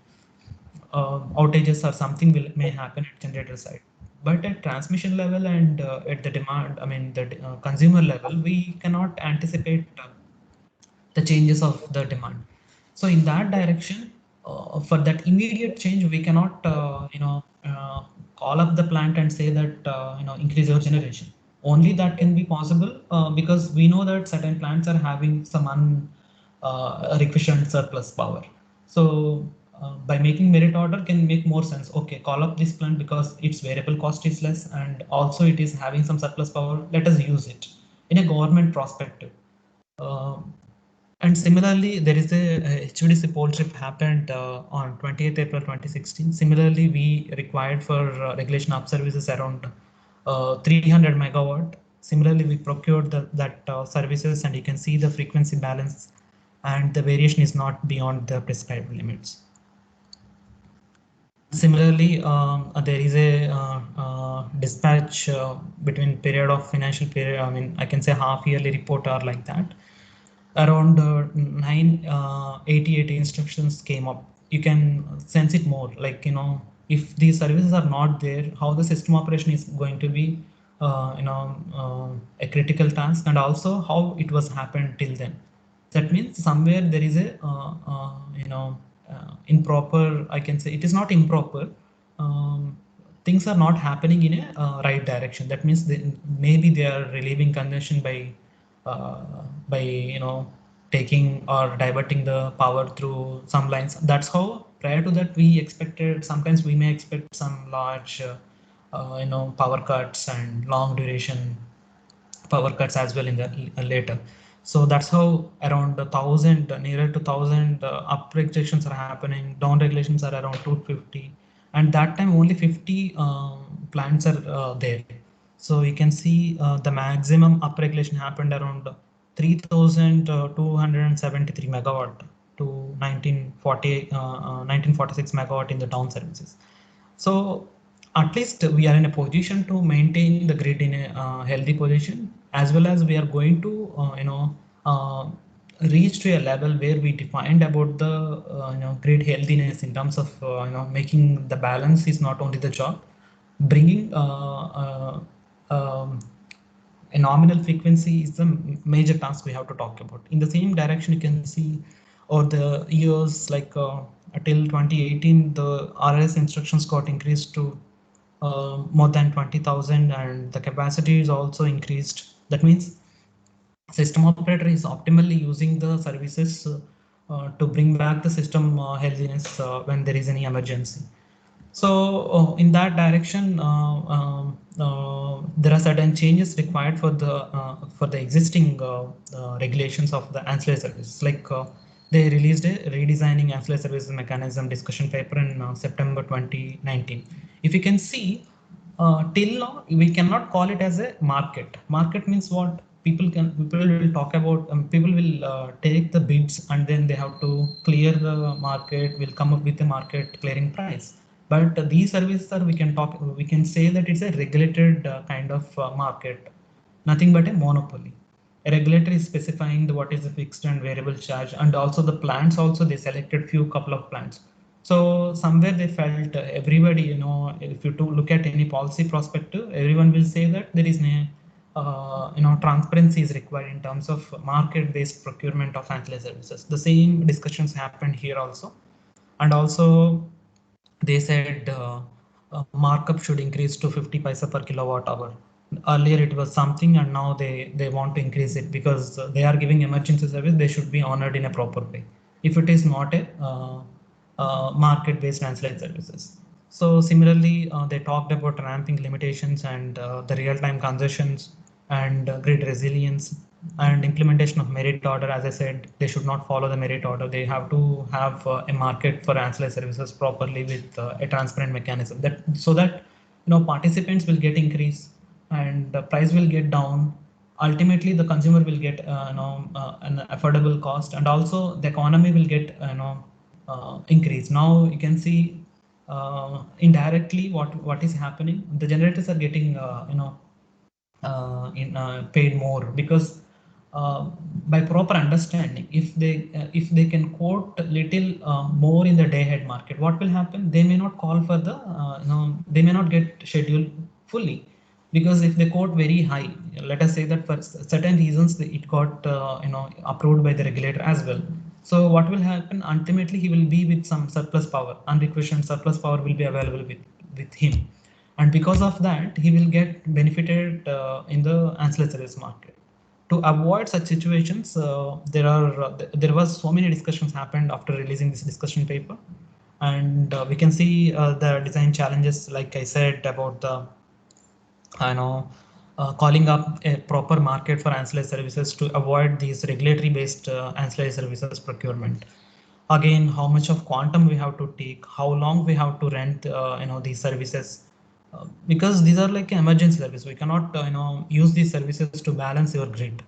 Outages or something may happen at generator side. But at transmission level and at the demand, the consumer level, we cannot anticipate the changes of the demand. So in that direction, for that immediate change, we cannot call up the plant and say that increase your generation. Only that can be possible because we know that certain plants are having some unrequisitioned surplus power. So by making merit order can make more sense. Okay, call up this plant because its variable cost is less, and also it is having some surplus power. Let us use it in a government perspective. And similarly, there is a HVDC pole trip happened on 28th April 2016. Similarly, we required for regulation up services around 300 megawatt. Similarly, we procured that services, and you can see the frequency balance and the variation is not beyond the prescribed limits. Similarly, there is a dispatch between period of financial period. I mean, I can say half yearly report or like that. Around 988 instructions came up. You can sense it more, like, you know, if these services are not there, how the system operation is going to be, a critical task, and also how it was happened till then. That means somewhere there is a, improper, I can say it is not improper. Things are not happening in a right direction. That means maybe they are relieving congestion by taking or diverting the power through some lines. That's how prior to that we expected. Sometimes we may expect some large power cuts and long duration power cuts as well in the later. So that's how around 1,000, nearer to 1,000 up regulations are happening. Down regulations are around 250, and that time only 50 plants are there. So you can see the maximum up regulation happened around 3,273 megawatt to 1946 megawatt in the down services. So at least we are in a position to maintain the grid in a healthy position, as well as we are going to reach to a level where we defined about the grid healthiness in terms of making the balance is not only the job, bringing a nominal frequency is the major task we have to talk about. In the same direction, you can see over the years, like till 2018, the RS instructions got increased to more than 20,000, and the capacity is also increased. That means system operator is optimally using the services to bring back the system healthiness when there is any emergency. So in that direction, there are certain changes required for the existing regulations of the ancillary services. Like they released a redesigning ancillary services mechanism discussion paper in September 2019. If you can see, till now we cannot call it as a market. Market means what? People will talk about. People will take the bids, and then they have to clear the market. Will come up with a market clearing price. But these services are, we can say that it's a regulated kind of market, nothing but a monopoly. A regulator is specifying what is the fixed and variable charge, and also the plants. Also, they selected couple of plants. So somewhere they felt everybody, if you to look at any policy perspective, everyone will say that there is transparency is required in terms of market-based procurement of ancillary services. The same discussions happened here also, and also they said markup should increase to 50 paisa per kilowatt hour. Earlier it was something, and now they want to increase it because they are giving emergency service. They should be honored in a proper way. If it is not a market-based ancillary services. So similarly, they talked about ramping limitations and the real-time congestions and grid resilience and implementation of merit order. As I said, they should not follow the merit order. They have to have a market for ancillary services properly with a transparent mechanism, that so that participants will get increase and the price will get down. Ultimately, the consumer will get an affordable cost, and also the economy will get increase. Now you can see indirectly what is happening. The generators are getting paid more because by proper understanding, if they can quote little more in the day ahead market, what will happen? They may not call for the they may not get scheduled fully, because if they quote very high, let us say that for certain reasons it got approved by the regulator as well. So what will happen? Ultimately, he will be with some surplus power, unrequestioned surplus power will be available with him, and because of that he will get benefited in the ancillary service market. To avoid such situations, there was so many discussions happened after releasing this discussion paper, and we can see the design challenges, like I said, about the calling up a proper market for ancillary services to avoid these regulatory based ancillary services procurement. Again, how much of quantum we have to take, how long we have to rent these services, because these are like emergency service. We cannot use these services to balance your grid.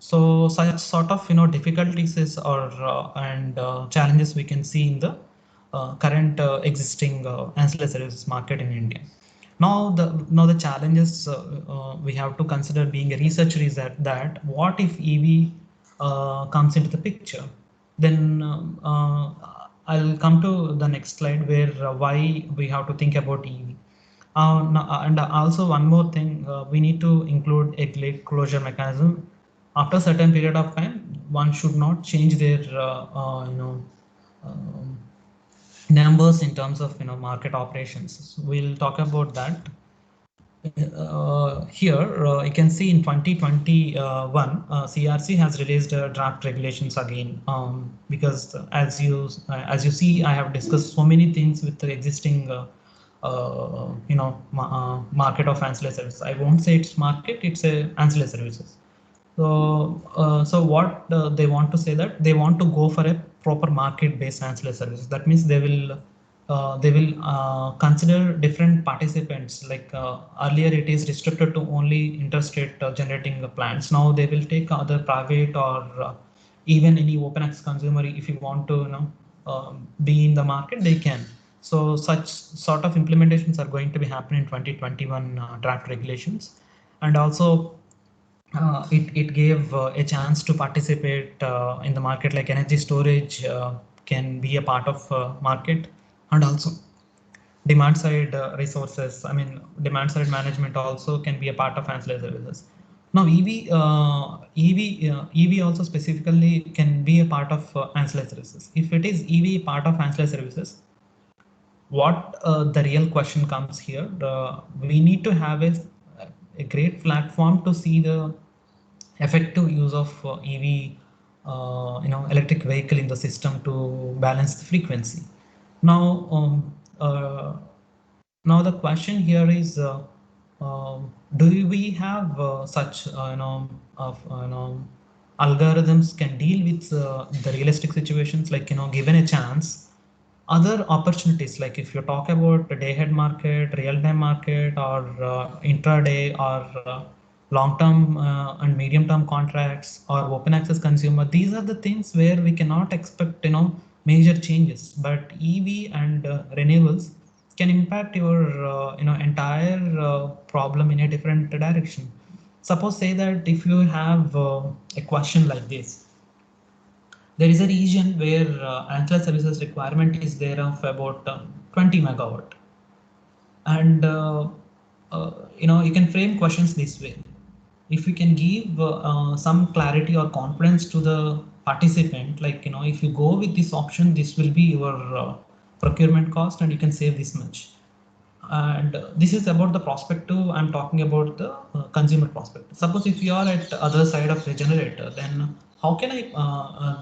So such sort of difficulties is or and challenges we can see in the current existing ancillary services market in India. Now the challenges we have to consider being a researcher is that what if EV comes into the picture? Then I'll come to the next slide where why we have to think about EV. And also one more thing, we need to include a late closure mechanism. After a certain period of time, one should not change their um, numbers in terms of market operations. So we'll talk about that. Here you can see in 2021 CRC has released draft regulations again, because as you see, I have discussed so many things with the existing market of ancillary services. I won't say it's market, it's a ancillary services. So what they want to say that they want to go for a proper market-based ancillary services. That means they will consider different participants. Like earlier, it is restricted to only interstate generating plants. Now they will take other private or even any open access consumer. If you want to be in the market, they can. So such sort of implementations are going to be happening in 2021 draft regulations, and also it gave a chance to participate in the market, like energy storage can be a part of market, and also demand side resources. I mean, demand side management also can be a part of ancillary services. Now EV also specifically can be a part of ancillary services. If it is EV part of ancillary services, what the real question comes here, we need to have a great platform to see the effective use of EV, electric vehicle in the system to balance the frequency. Now, now the question here is, do we have such algorithms can deal with the realistic situations, like given a chance, other opportunities, like if you talk about the day ahead market, real time market, or intraday, or long-term and medium-term contracts, or open access consumer, these are the things where we cannot expect major changes. But EV and renewables can impact your entire problem in a different direction. Suppose say that if you have a question like this, there is a region where ancillary services requirement is there of about 20 megawatt, and you can frame questions this way. If you can give some clarity or confidence to the participant, like if you go with this option, this will be your procurement cost and you can save this much. And this is about the prospective. I'm talking about the consumer prospective. Suppose if you are at the other side of the generator, then how can I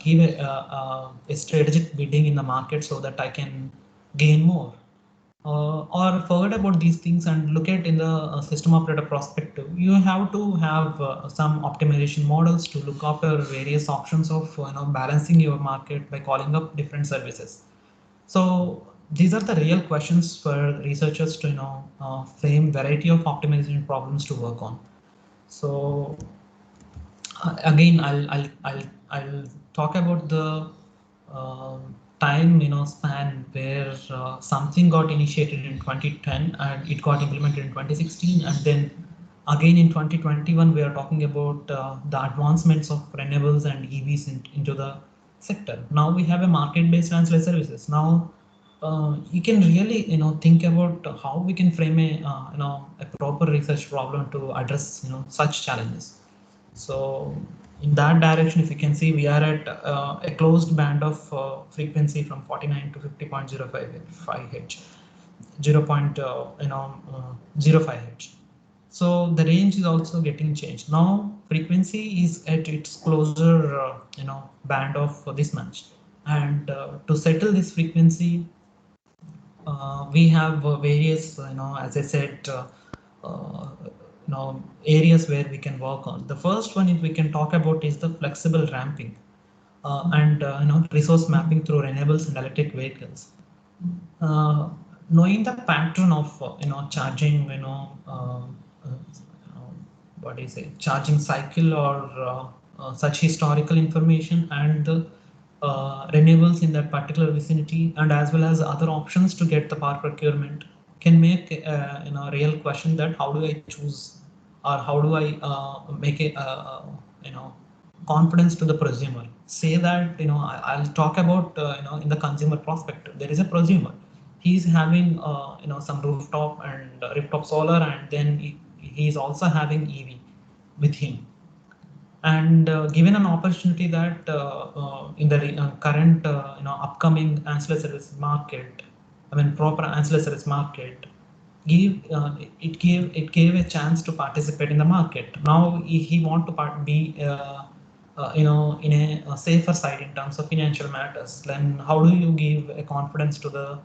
give a strategic bidding in the market so that I can gain more? Or forget about these things and look at in the system operator perspective. You have to have some optimization models to look after various options of balancing your market by calling up different services. So these are the real questions for researchers to frame variety of optimization problems to work on. So again, I'll talk about the time span where something got initiated in 2010 and it got implemented in 2016, and then again in 2021 we are talking about the advancements of renewables and EVs into the sector. Now we have a market-based ancillary services. Now you can really think about how we can frame a proper research problem to address such challenges. So in that direction, if you can see, we are at a closed band of frequency from 49 to 50.05 Hz, 0.05 Hz. So the range is also getting changed. Now frequency is at its closer band of this much, and to settle this frequency, we have various as I said areas where we can work on. The first one, if we can talk about, is the flexible ramping and resource mapping through renewables and electric vehicles. Knowing the pattern of charging what is it, charging cycle, or such historical information and the renewables in that particular vicinity, and as well as other options to get the power procurement, can make a real question that how do I choose, or how do I make a confidence to the prosumer. Say that I'll talk about in the consumer perspective. There is a prosumer. He's having some rooftop solar, and then he's also having EV with him. And given an opportunity that in the current upcoming ancillary service market, I mean proper ancillary service market, it gave a chance to participate in the market. Now he want to be in a safer side in terms of financial matters. Then how do you give a confidence to the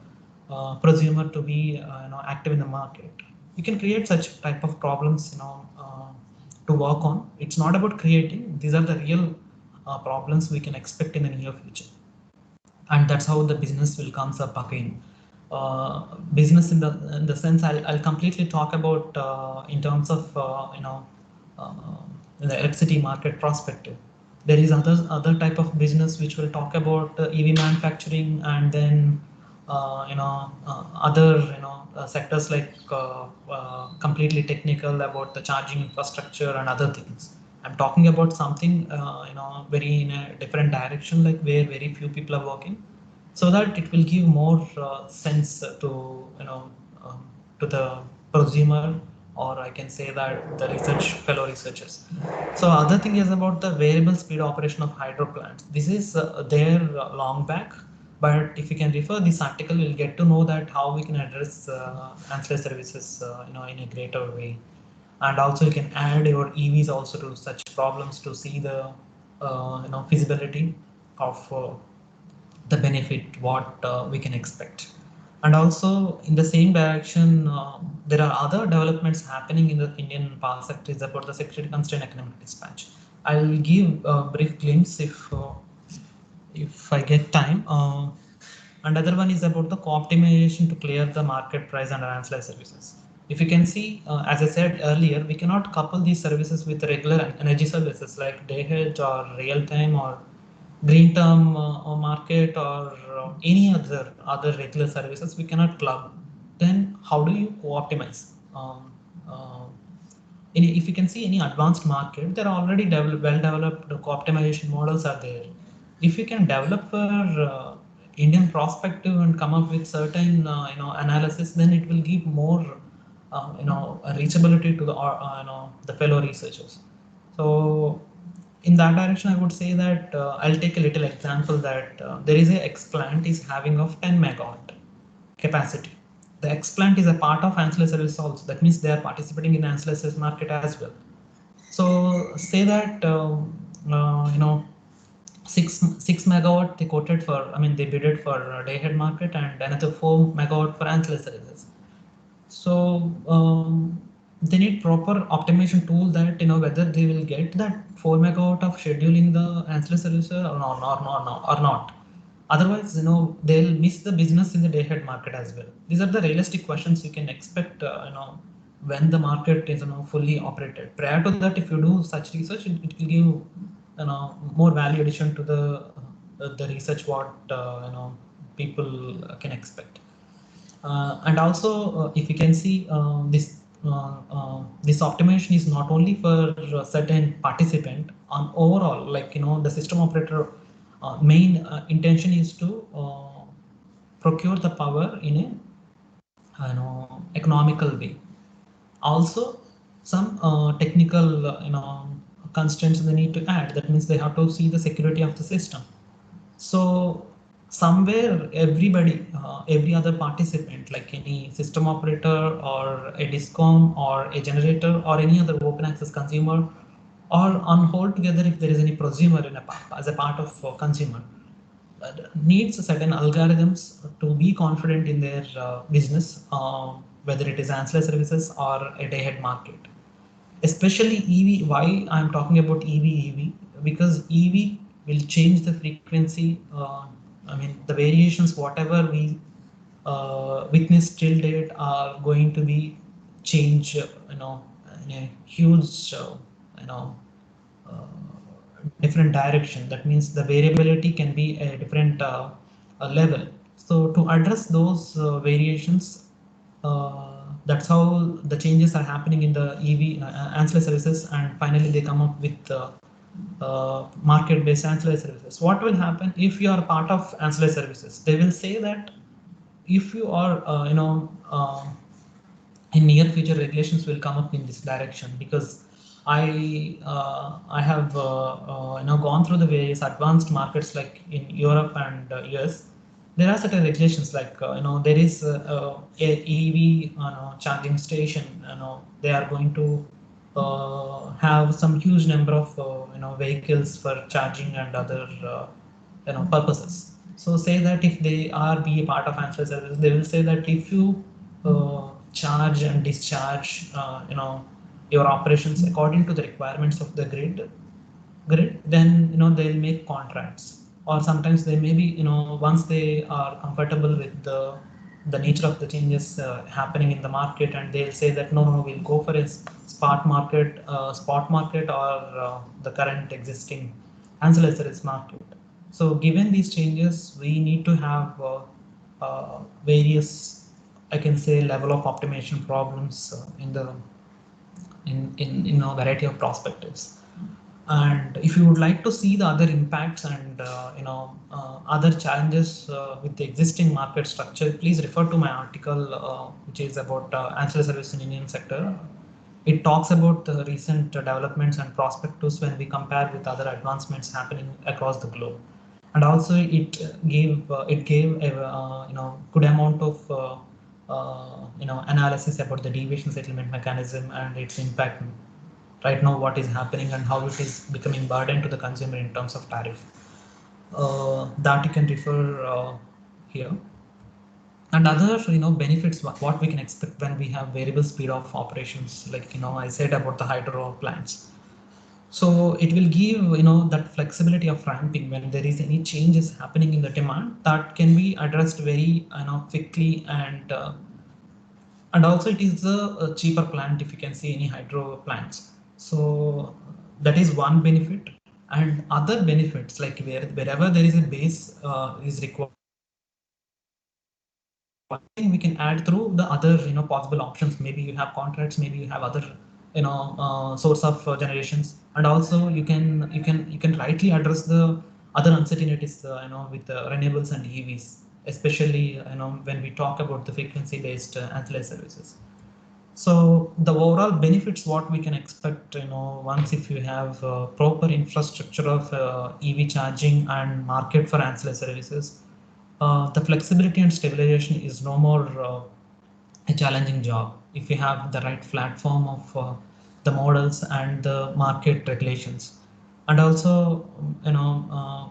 prosumer to be active in the market? You can create such type of problems to work on. It's not about creating. These are the real problems we can expect in the near future, and that's how the business will comes up again. Business in the sense I'll completely talk about in terms of the electricity market perspective. There is other type of business which will talk about EV manufacturing, and then other sectors like completely technical about the charging infrastructure and other things. I'm talking about something very in a different direction, like where very few people are working, so that it will give more sense to to the prosumer, or I can say that the fellow researchers. So other thing is about the variable speed operation of hydro plants. This is there long back, but if you can refer this article, we'll get to know that how we can address ancillary services in a greater way. And also you can add your EVs also to such problems to see the feasibility of the benefit what we can expect. And also in the same direction, there are other developments happening in the Indian power sector is about the security constraint economic dispatch. I'll give a brief glimpse if I get time. Another one is about the co-optimization to clear the market price under ancillary services. If you can see, as I said earlier, we cannot couple these services with regular energy services like day hedge or real time or green term market or any other regular services. We cannot club. Then how do you co-optimize? If you can see any advanced market, there are already well-developed co-optimization models are there. If you can develop for Indian perspective and come up with certain analysis, then it will give more reachability to the fellow researchers. So in that direction, I would say that I'll take a little example that there is a X plant is having of 10 megawatt capacity. The X plant is a part of ancillary service also. That means they are participating in ancillary service market as well. So say that 6 megawatt they quoted for, I mean they bidded for day ahead market, and another 4 megawatt for ancillary services. So they need proper optimization tool that whether they will get that 4 megawatt of scheduling the ancillary services or not. Otherwise, they'll miss the business in the day ahead market as well. These are the realistic questions you can expect, when the market is fully operated. Prior to that, if you do such research, it will give more value addition to the research what people can expect. And also, if you can see this optimization is not only for a certain participant on overall, like the system operator main intention is to procure the power in a economical way. Also, some technical constraints they need to add. That means they have to see the security of the system. So somewhere everybody, every other participant, like any system operator or a DISCOM or a generator or any other open access consumer, or on whole together if there is any prosumer as a part of consumer, needs certain algorithms to be confident in their business, whether it is ancillary services or a day ahead market. Especially EV, why I'm talking about EV, because EV will change the frequency, I mean the variations whatever we witnessed till date are going to be change in a huge different direction. That means the variability can be a different level. So to address those variations, that's how the changes are happening in the EV ancillary services, and finally they come up with market-based ancillary services. What will happen if you are part of ancillary services? They will say that if you are, in near future regulations will come up in this direction, because I have gone through the various advanced markets like in Europe and US. There are certain regulations like there is a EV charging station. They are going to have some huge number of vehicles for charging and other purposes. So say that if they are be a part of ancillary services, they will say that if you charge and discharge your operations according to the requirements of the grid, then they'll make contracts. Or sometimes they maybe once they are comfortable with the nature of the changes happening in the market, and they'll say that no, we'll go for a spot market or the current existing ancillary service market. So given these changes, we need to have various, I can say, level of optimization problems in a variety of perspectives. And if you would like to see the other impacts and other challenges with the existing market structure, please refer to my article, which is about ancillary service in Indian sector. It talks about the recent developments and perspectives when we compare with other advancements happening across the globe. And also it gave a good amount of analysis about the deviation settlement mechanism and its impact right now, what is happening and how it is becoming burden to the consumer in terms of tariff. That you can refer here. And other benefits, what we can expect when we have variable speed of operations, like I said about the hydro plants. So it will give that flexibility of ramping when there is any changes happening in the demand, that can be addressed very quickly, and also it is a cheaper plant if you can see any hydro plants. So that is one benefit. And other benefits, like wherever there is a base is required, we can add through the other possible options. Maybe you have contracts, maybe you have other source of generations, and also you can rightly address the other uncertainties with renewables and EVs, especially when we talk about the frequency based ancillary services. So the overall benefits, what we can expect, once if you have proper infrastructure of EV charging and market for ancillary services, the flexibility and stabilization is no more a challenging job if you have the right platform of the models and the market regulations. And also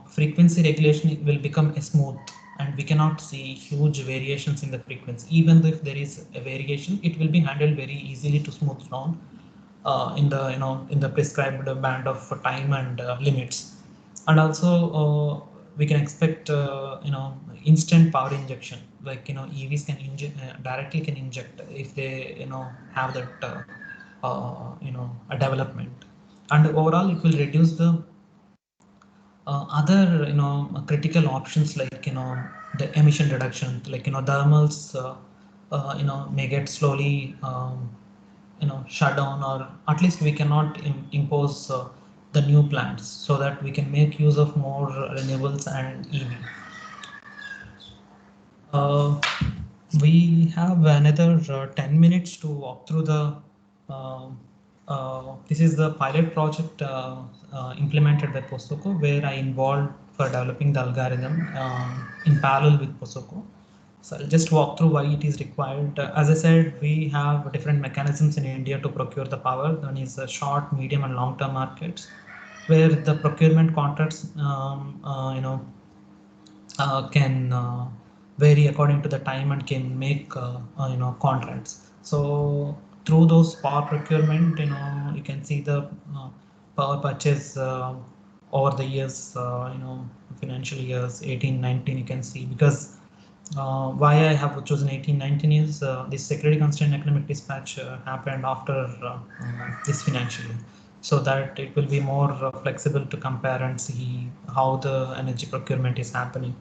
frequency regulation will become smooth, and we cannot see huge variations in the frequency. Even though if there is a variation, it will be handled very easily to smooth down in the in the prescribed band of time and limits. And also we can expect instant power injection, like EVs can directly can inject if they have that a development. And overall it will reduce the other critical options, like the emission reduction, like thermals may get slowly shut down, or at least we cannot impose the new plants, so that we can make use of more renewables and EV. We have another 10 minutes to walk through the this is the pilot project implemented by POSOCO, where I involved for developing the algorithm in parallel with POSOCO. So I'll just walk through why it is required. As I said, we have different mechanisms in India to procure the power. One is the short, medium, and long-term markets, where the procurement contracts can vary according to the time and can make contracts. So through those power procurement, you can see the power purchase over the years, financial years 18-19, you can see. Because why I have chosen 18-19 is this security constraint economic dispatch happened after this financial year. so that it will be more flexible to compare and see how the energy procurement is happening.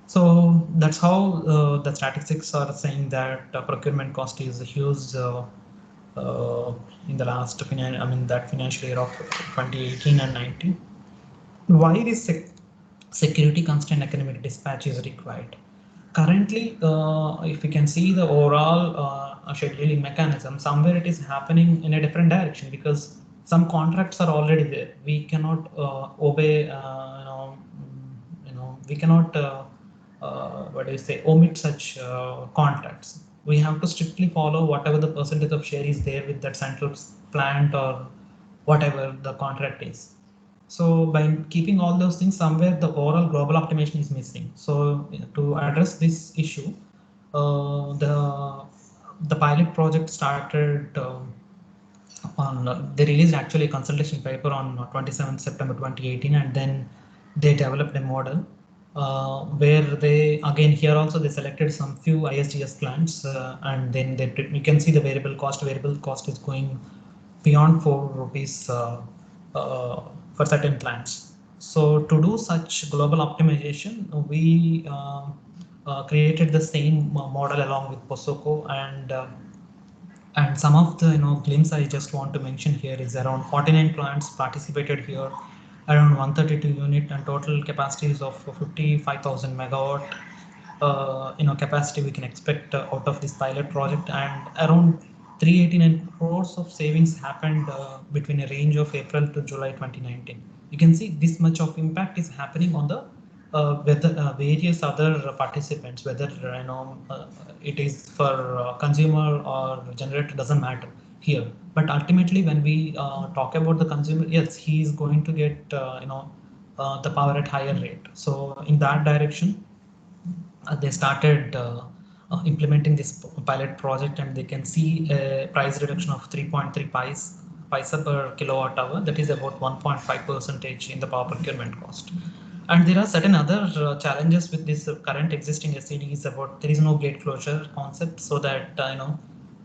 So that's how the statistics are saying that procurement cost is huge in the last that financial year of 2018 and 19. Why this security constant economic dispatch is required? Currently, if we can see the overall scheduling mechanism, somewhere it is happening in a different direction because some contracts are already there. We cannot obey, we cannot, what do you say, omit such contracts. We have to strictly follow whatever the percentage of share is there with that central plant or whatever the contract is. So by keeping all those things, somewhere the overall global optimization is missing. So to address this issue, the pilot project started they released actually a consultation paper on 27th September 2018, and then they developed a model where they again here also they selected some few ISGS plants and then you can see the variable cost is going beyond 4 rupees for certain plants. So to do such global optimization, we created the same model along with POSOCO, and some of the glimpse I just want to mention here is around 49 plants participated here, around 132 unit, and total capacities of 55,000 megawatt capacity we can expect out of this pilot project, and around 389 crores of savings happened between a range of April to July 2019. You can see this much of impact is happening on the whether various other participants, whether it is for consumer or generator, doesn't matter here. But ultimately, when we talk about the consumer, yes, he is going to get the power at higher rate. So in that direction, they started implementing this pilot project, and they can see a price reduction of 3.3 paisa per kilowatt hour. That is about 1.5% in the power procurement cost. And there are certain other challenges with this current existing SCD is about there is no gate closure concept, so that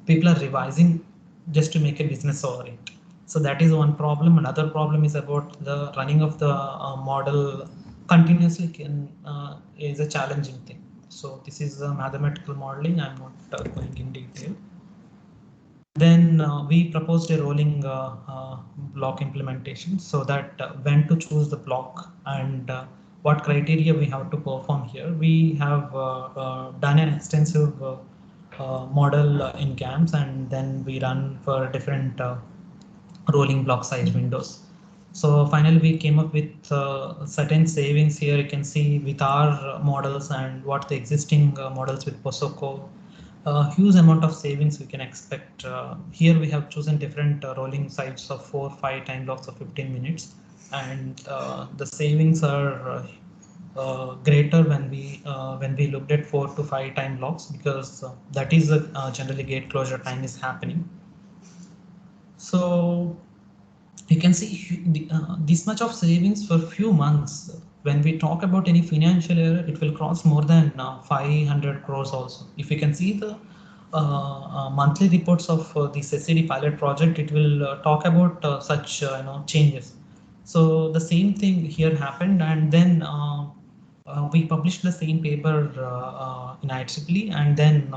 people are revising just to make a business over it. So that is one problem. Another problem is about the running of the model continuously is a challenging thing. So this is mathematical modeling. I'm not going in detail. Then we proposed a rolling block implementation, so that when to choose the block and what criteria we have to perform here. We have done an extensive model in GAMS, and then we run for different rolling block size windows. So finally, we came up with certain savings here. You can see with our models and what the existing models with POSOCO, huge amount of savings we can expect. Here we have chosen different rolling sites of 4-5 time blocks of 15 minutes, and the savings are greater when we looked at 4 to 5 time blocks, because that is generally gate closure time is happening. So you can see this much of savings for few months. When we talk about any financial year, it will cross more than 500 crores also. If you can see the monthly reports of this SCD pilot project, it will talk about such changes. So the same thing here happened, and then we published the same paper in IEEE, and then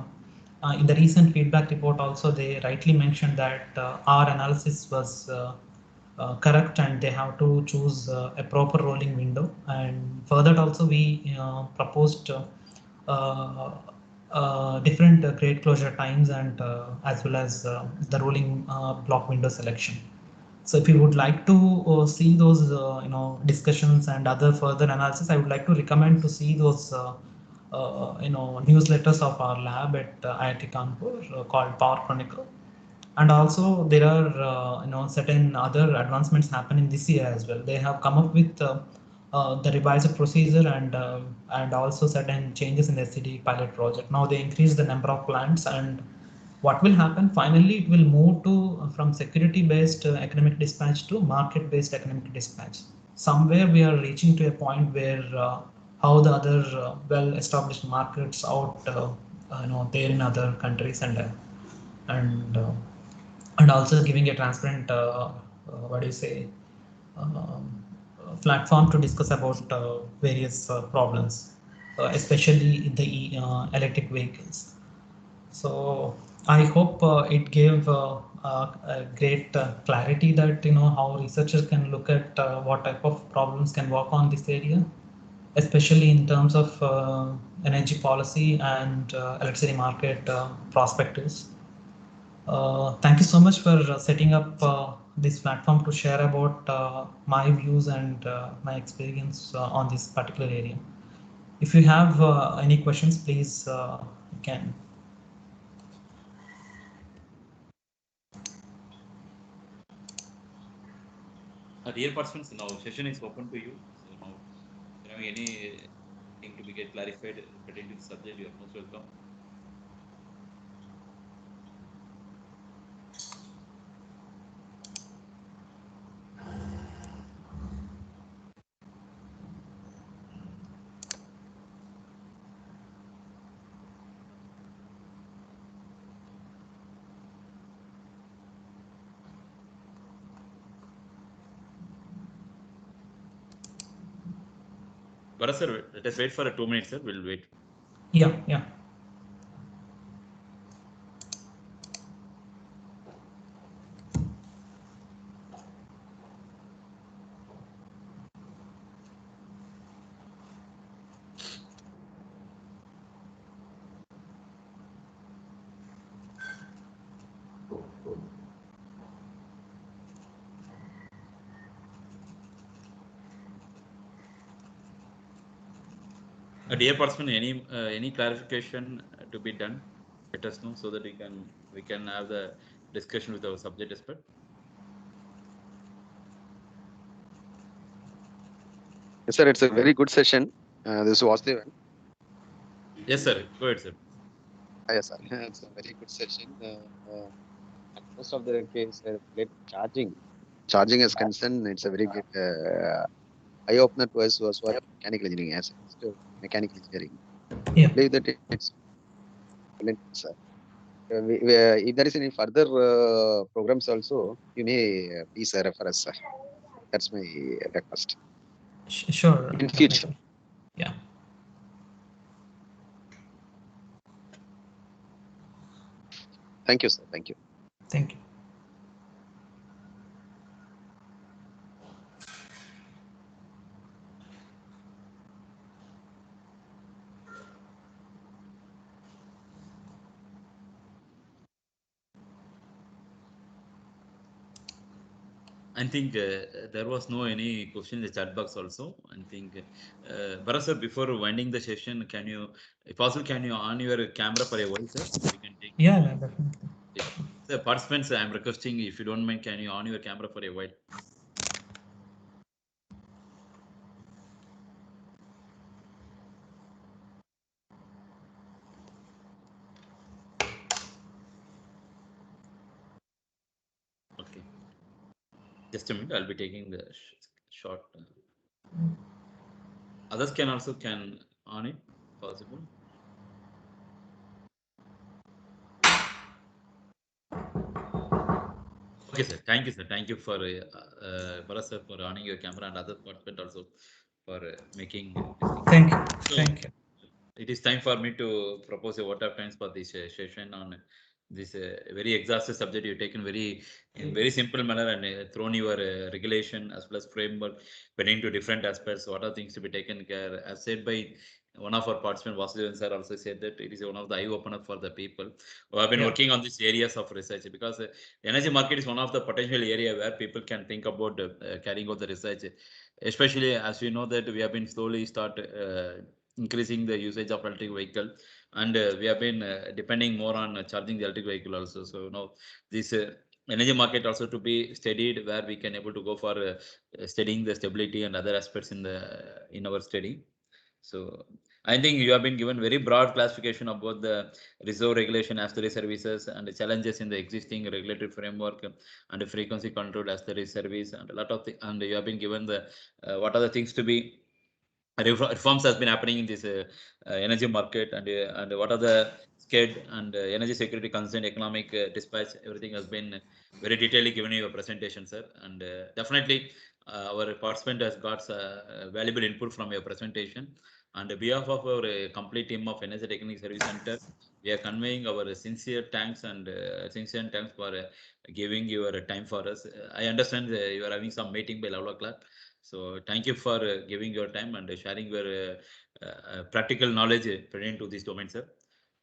in the recent feedback report also they rightly mentioned that our analysis was correct, and they have to choose a proper rolling window. And for that also we proposed different grade closure times, and as well as the rolling block window selection. So if you would like to see those discussions and other further analysis, I would like to recommend to see those newsletters of our lab at IIT Kanpur called Power Chronicle. And also there are certain other advancements happening this year as well. They have come up with the revised procedure and also certain changes in the SCD pilot project. Now they increase the number of plants, and what will happen finally, it will move to from security based economic dispatch to market based economic dispatch. Somewhere we are reaching to a point where how the other well established markets out there in other countries, and also giving a transparent what do you say, platform to discuss about various problems, especially in the electric vehicles. So I hope it gave a great clarity that how researchers can look at what type of problems can work on this area, especially in terms of energy policy and electricity market perspectives. Thank you so much for setting up this platform to share about my views and my experience on this particular area. If you have any questions, please you can. Dear participants, now session is open to you. So now, if you have anything to be get clarified pertaining to the subject, you are most welcome. Bharat sir, let us wait for 2 minutes, sir. We'll wait. Yeah, yeah. Dear participant, any clarification to be done, let us know so that we can have the discussion with our subject expert. Yes, sir, it's a very good session. This was the Yes, sir. Go ahead, sir. yes, sir. It's a very good session. Most of the case related charging. Charging is concerned, it's a very good eye opener to us was for mechanical engineering as mechanical engineering. Yeah. I believe that it's brilliant, sir. If there is any further programs also, you may please refer us, sir. That's my request. Sure. In future. Yeah. Thank you, sir. Thank you. Thank you. I think there was no any question in the chat box also. I think, Bharat sir, before winding the session, can you, if possible, can you on your camera for a while, sir? We can take. Yeah, definitely. The participants, I'm requesting, if you don't mind, can you on your camera for a while? Okay. Just a minute, I'll be taking the short. Others can also can on it, possible. Okay, sir. Thank you, sir. Thank you for Bharat sir for running your camera and other participant also for making. Thank you. So, Thank you. it is time for me to propose a vote of thanks for this session on this very exhaustive subject. You've taken very in very simple manner and thrown your regulation as well as framework pertaining to different aspects. What are things to be taken care? As said by one of our participants, Vasudevan sir, also said that it is one of the eye opener for the people who have been working on these areas of research, because the energy market is one of the potential area where people can think about carrying out the research, especially as we know that we have been slowly start increasing the usage of electric vehicle, and we have been depending more on charging the electric vehicle also. So now this energy market also to be studied, where we can able to go for studying the stability and other aspects in our study. So I think you have been given very broad classification about the reserve regulation ancillary services and the challenges in the existing regulatory framework and the frequency control ancillary service and a lot of and you have been given the what are the things to be reforms has been happening in this energy market, and what are the SCED and energy security concern, economic dispatch, everything has been very detailedly given in your presentation, sir. And definitely our participant has got valuable input from your presentation. And on behalf of our complete team of Energy Technical Service Center, we are conveying our sincere thanks and sincere thanks for giving your time for us. I understand you are having some meeting by 11 o'clock. So thank you for giving your time and sharing your practical knowledge pertaining to this domain, sir.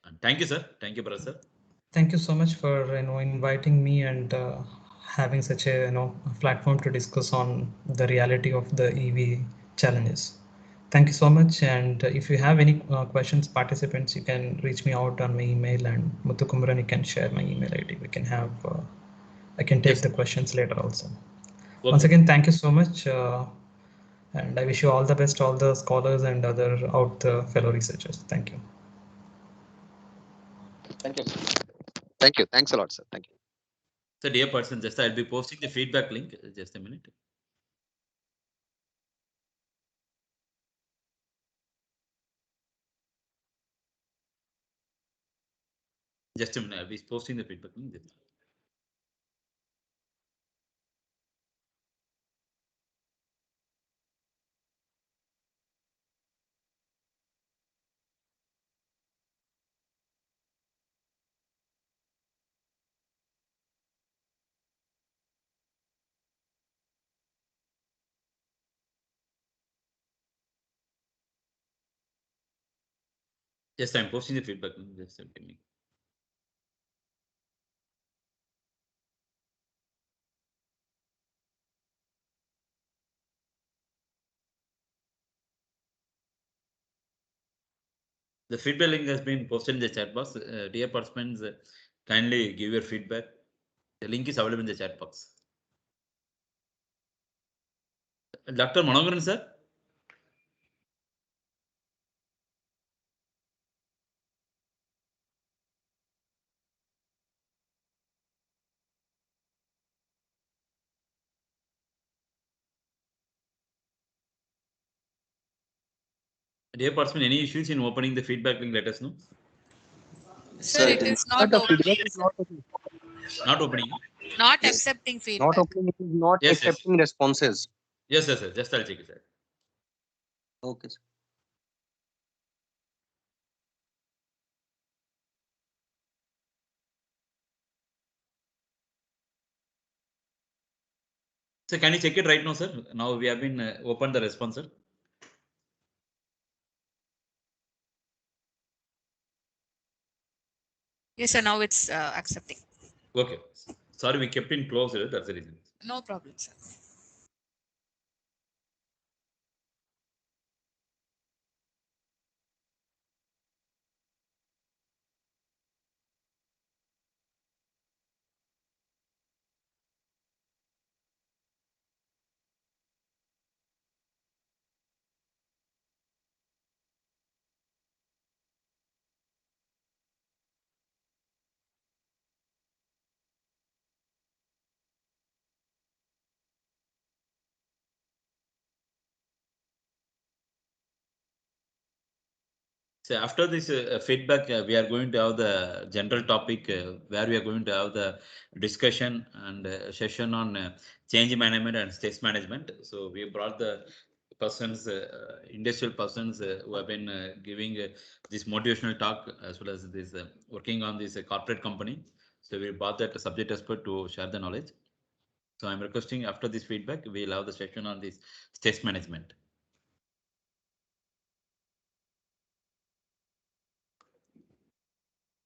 And thank you, sir. Thank you, brother, sir. Thank you so much for inviting me and having such a platform to discuss on the reality of the EV challenges. Thank you so much. And if you have any questions, participants, you can reach me out on my email, and Muthukumaran, you can share my email ID. We can have I can take the questions later also. Okay. Once again, thank you so much. And I wish you all the best, all the scholars and other fellow researchers. Thank you. Thank you. Thank you. Thanks a lot, sir. Thank you. So dear person, just I'll be posting the feedback link. Just a minute. Just a minute. I'll be posting the feedback link. Yes, I'm posting the feedback link. Just give me. The feedback link has been posted in the chat box. Dear participants, kindly give your feedback. The link is available in the chat box. Dr. Manogaran, sir. Dear participant, any issues in opening the feedback link, let us know. Sir, it is not The opening. feedback is not opening. Not opening. Not Yes. accepting Not feedback. opening. It is not Yes, yes. accepting responses. Yes, sir. Just I'll check it, sir. Okay, sir. So can you check it right now, sir? Now we have been opened the response, sir. Yes, sir. Now it's accepting. Okay. Sorry, we kept in closed. That's the reason. No problem, sir. So after this feedback, we are going to have the general topic where we are going to have the discussion and session on change management and stress management. So we brought the persons, industrial persons who have been giving this motivational talk as well as this working on this corporate company. So we brought that subject expert to share the knowledge. So I'm requesting after this feedback, we'll have the session on this stress management.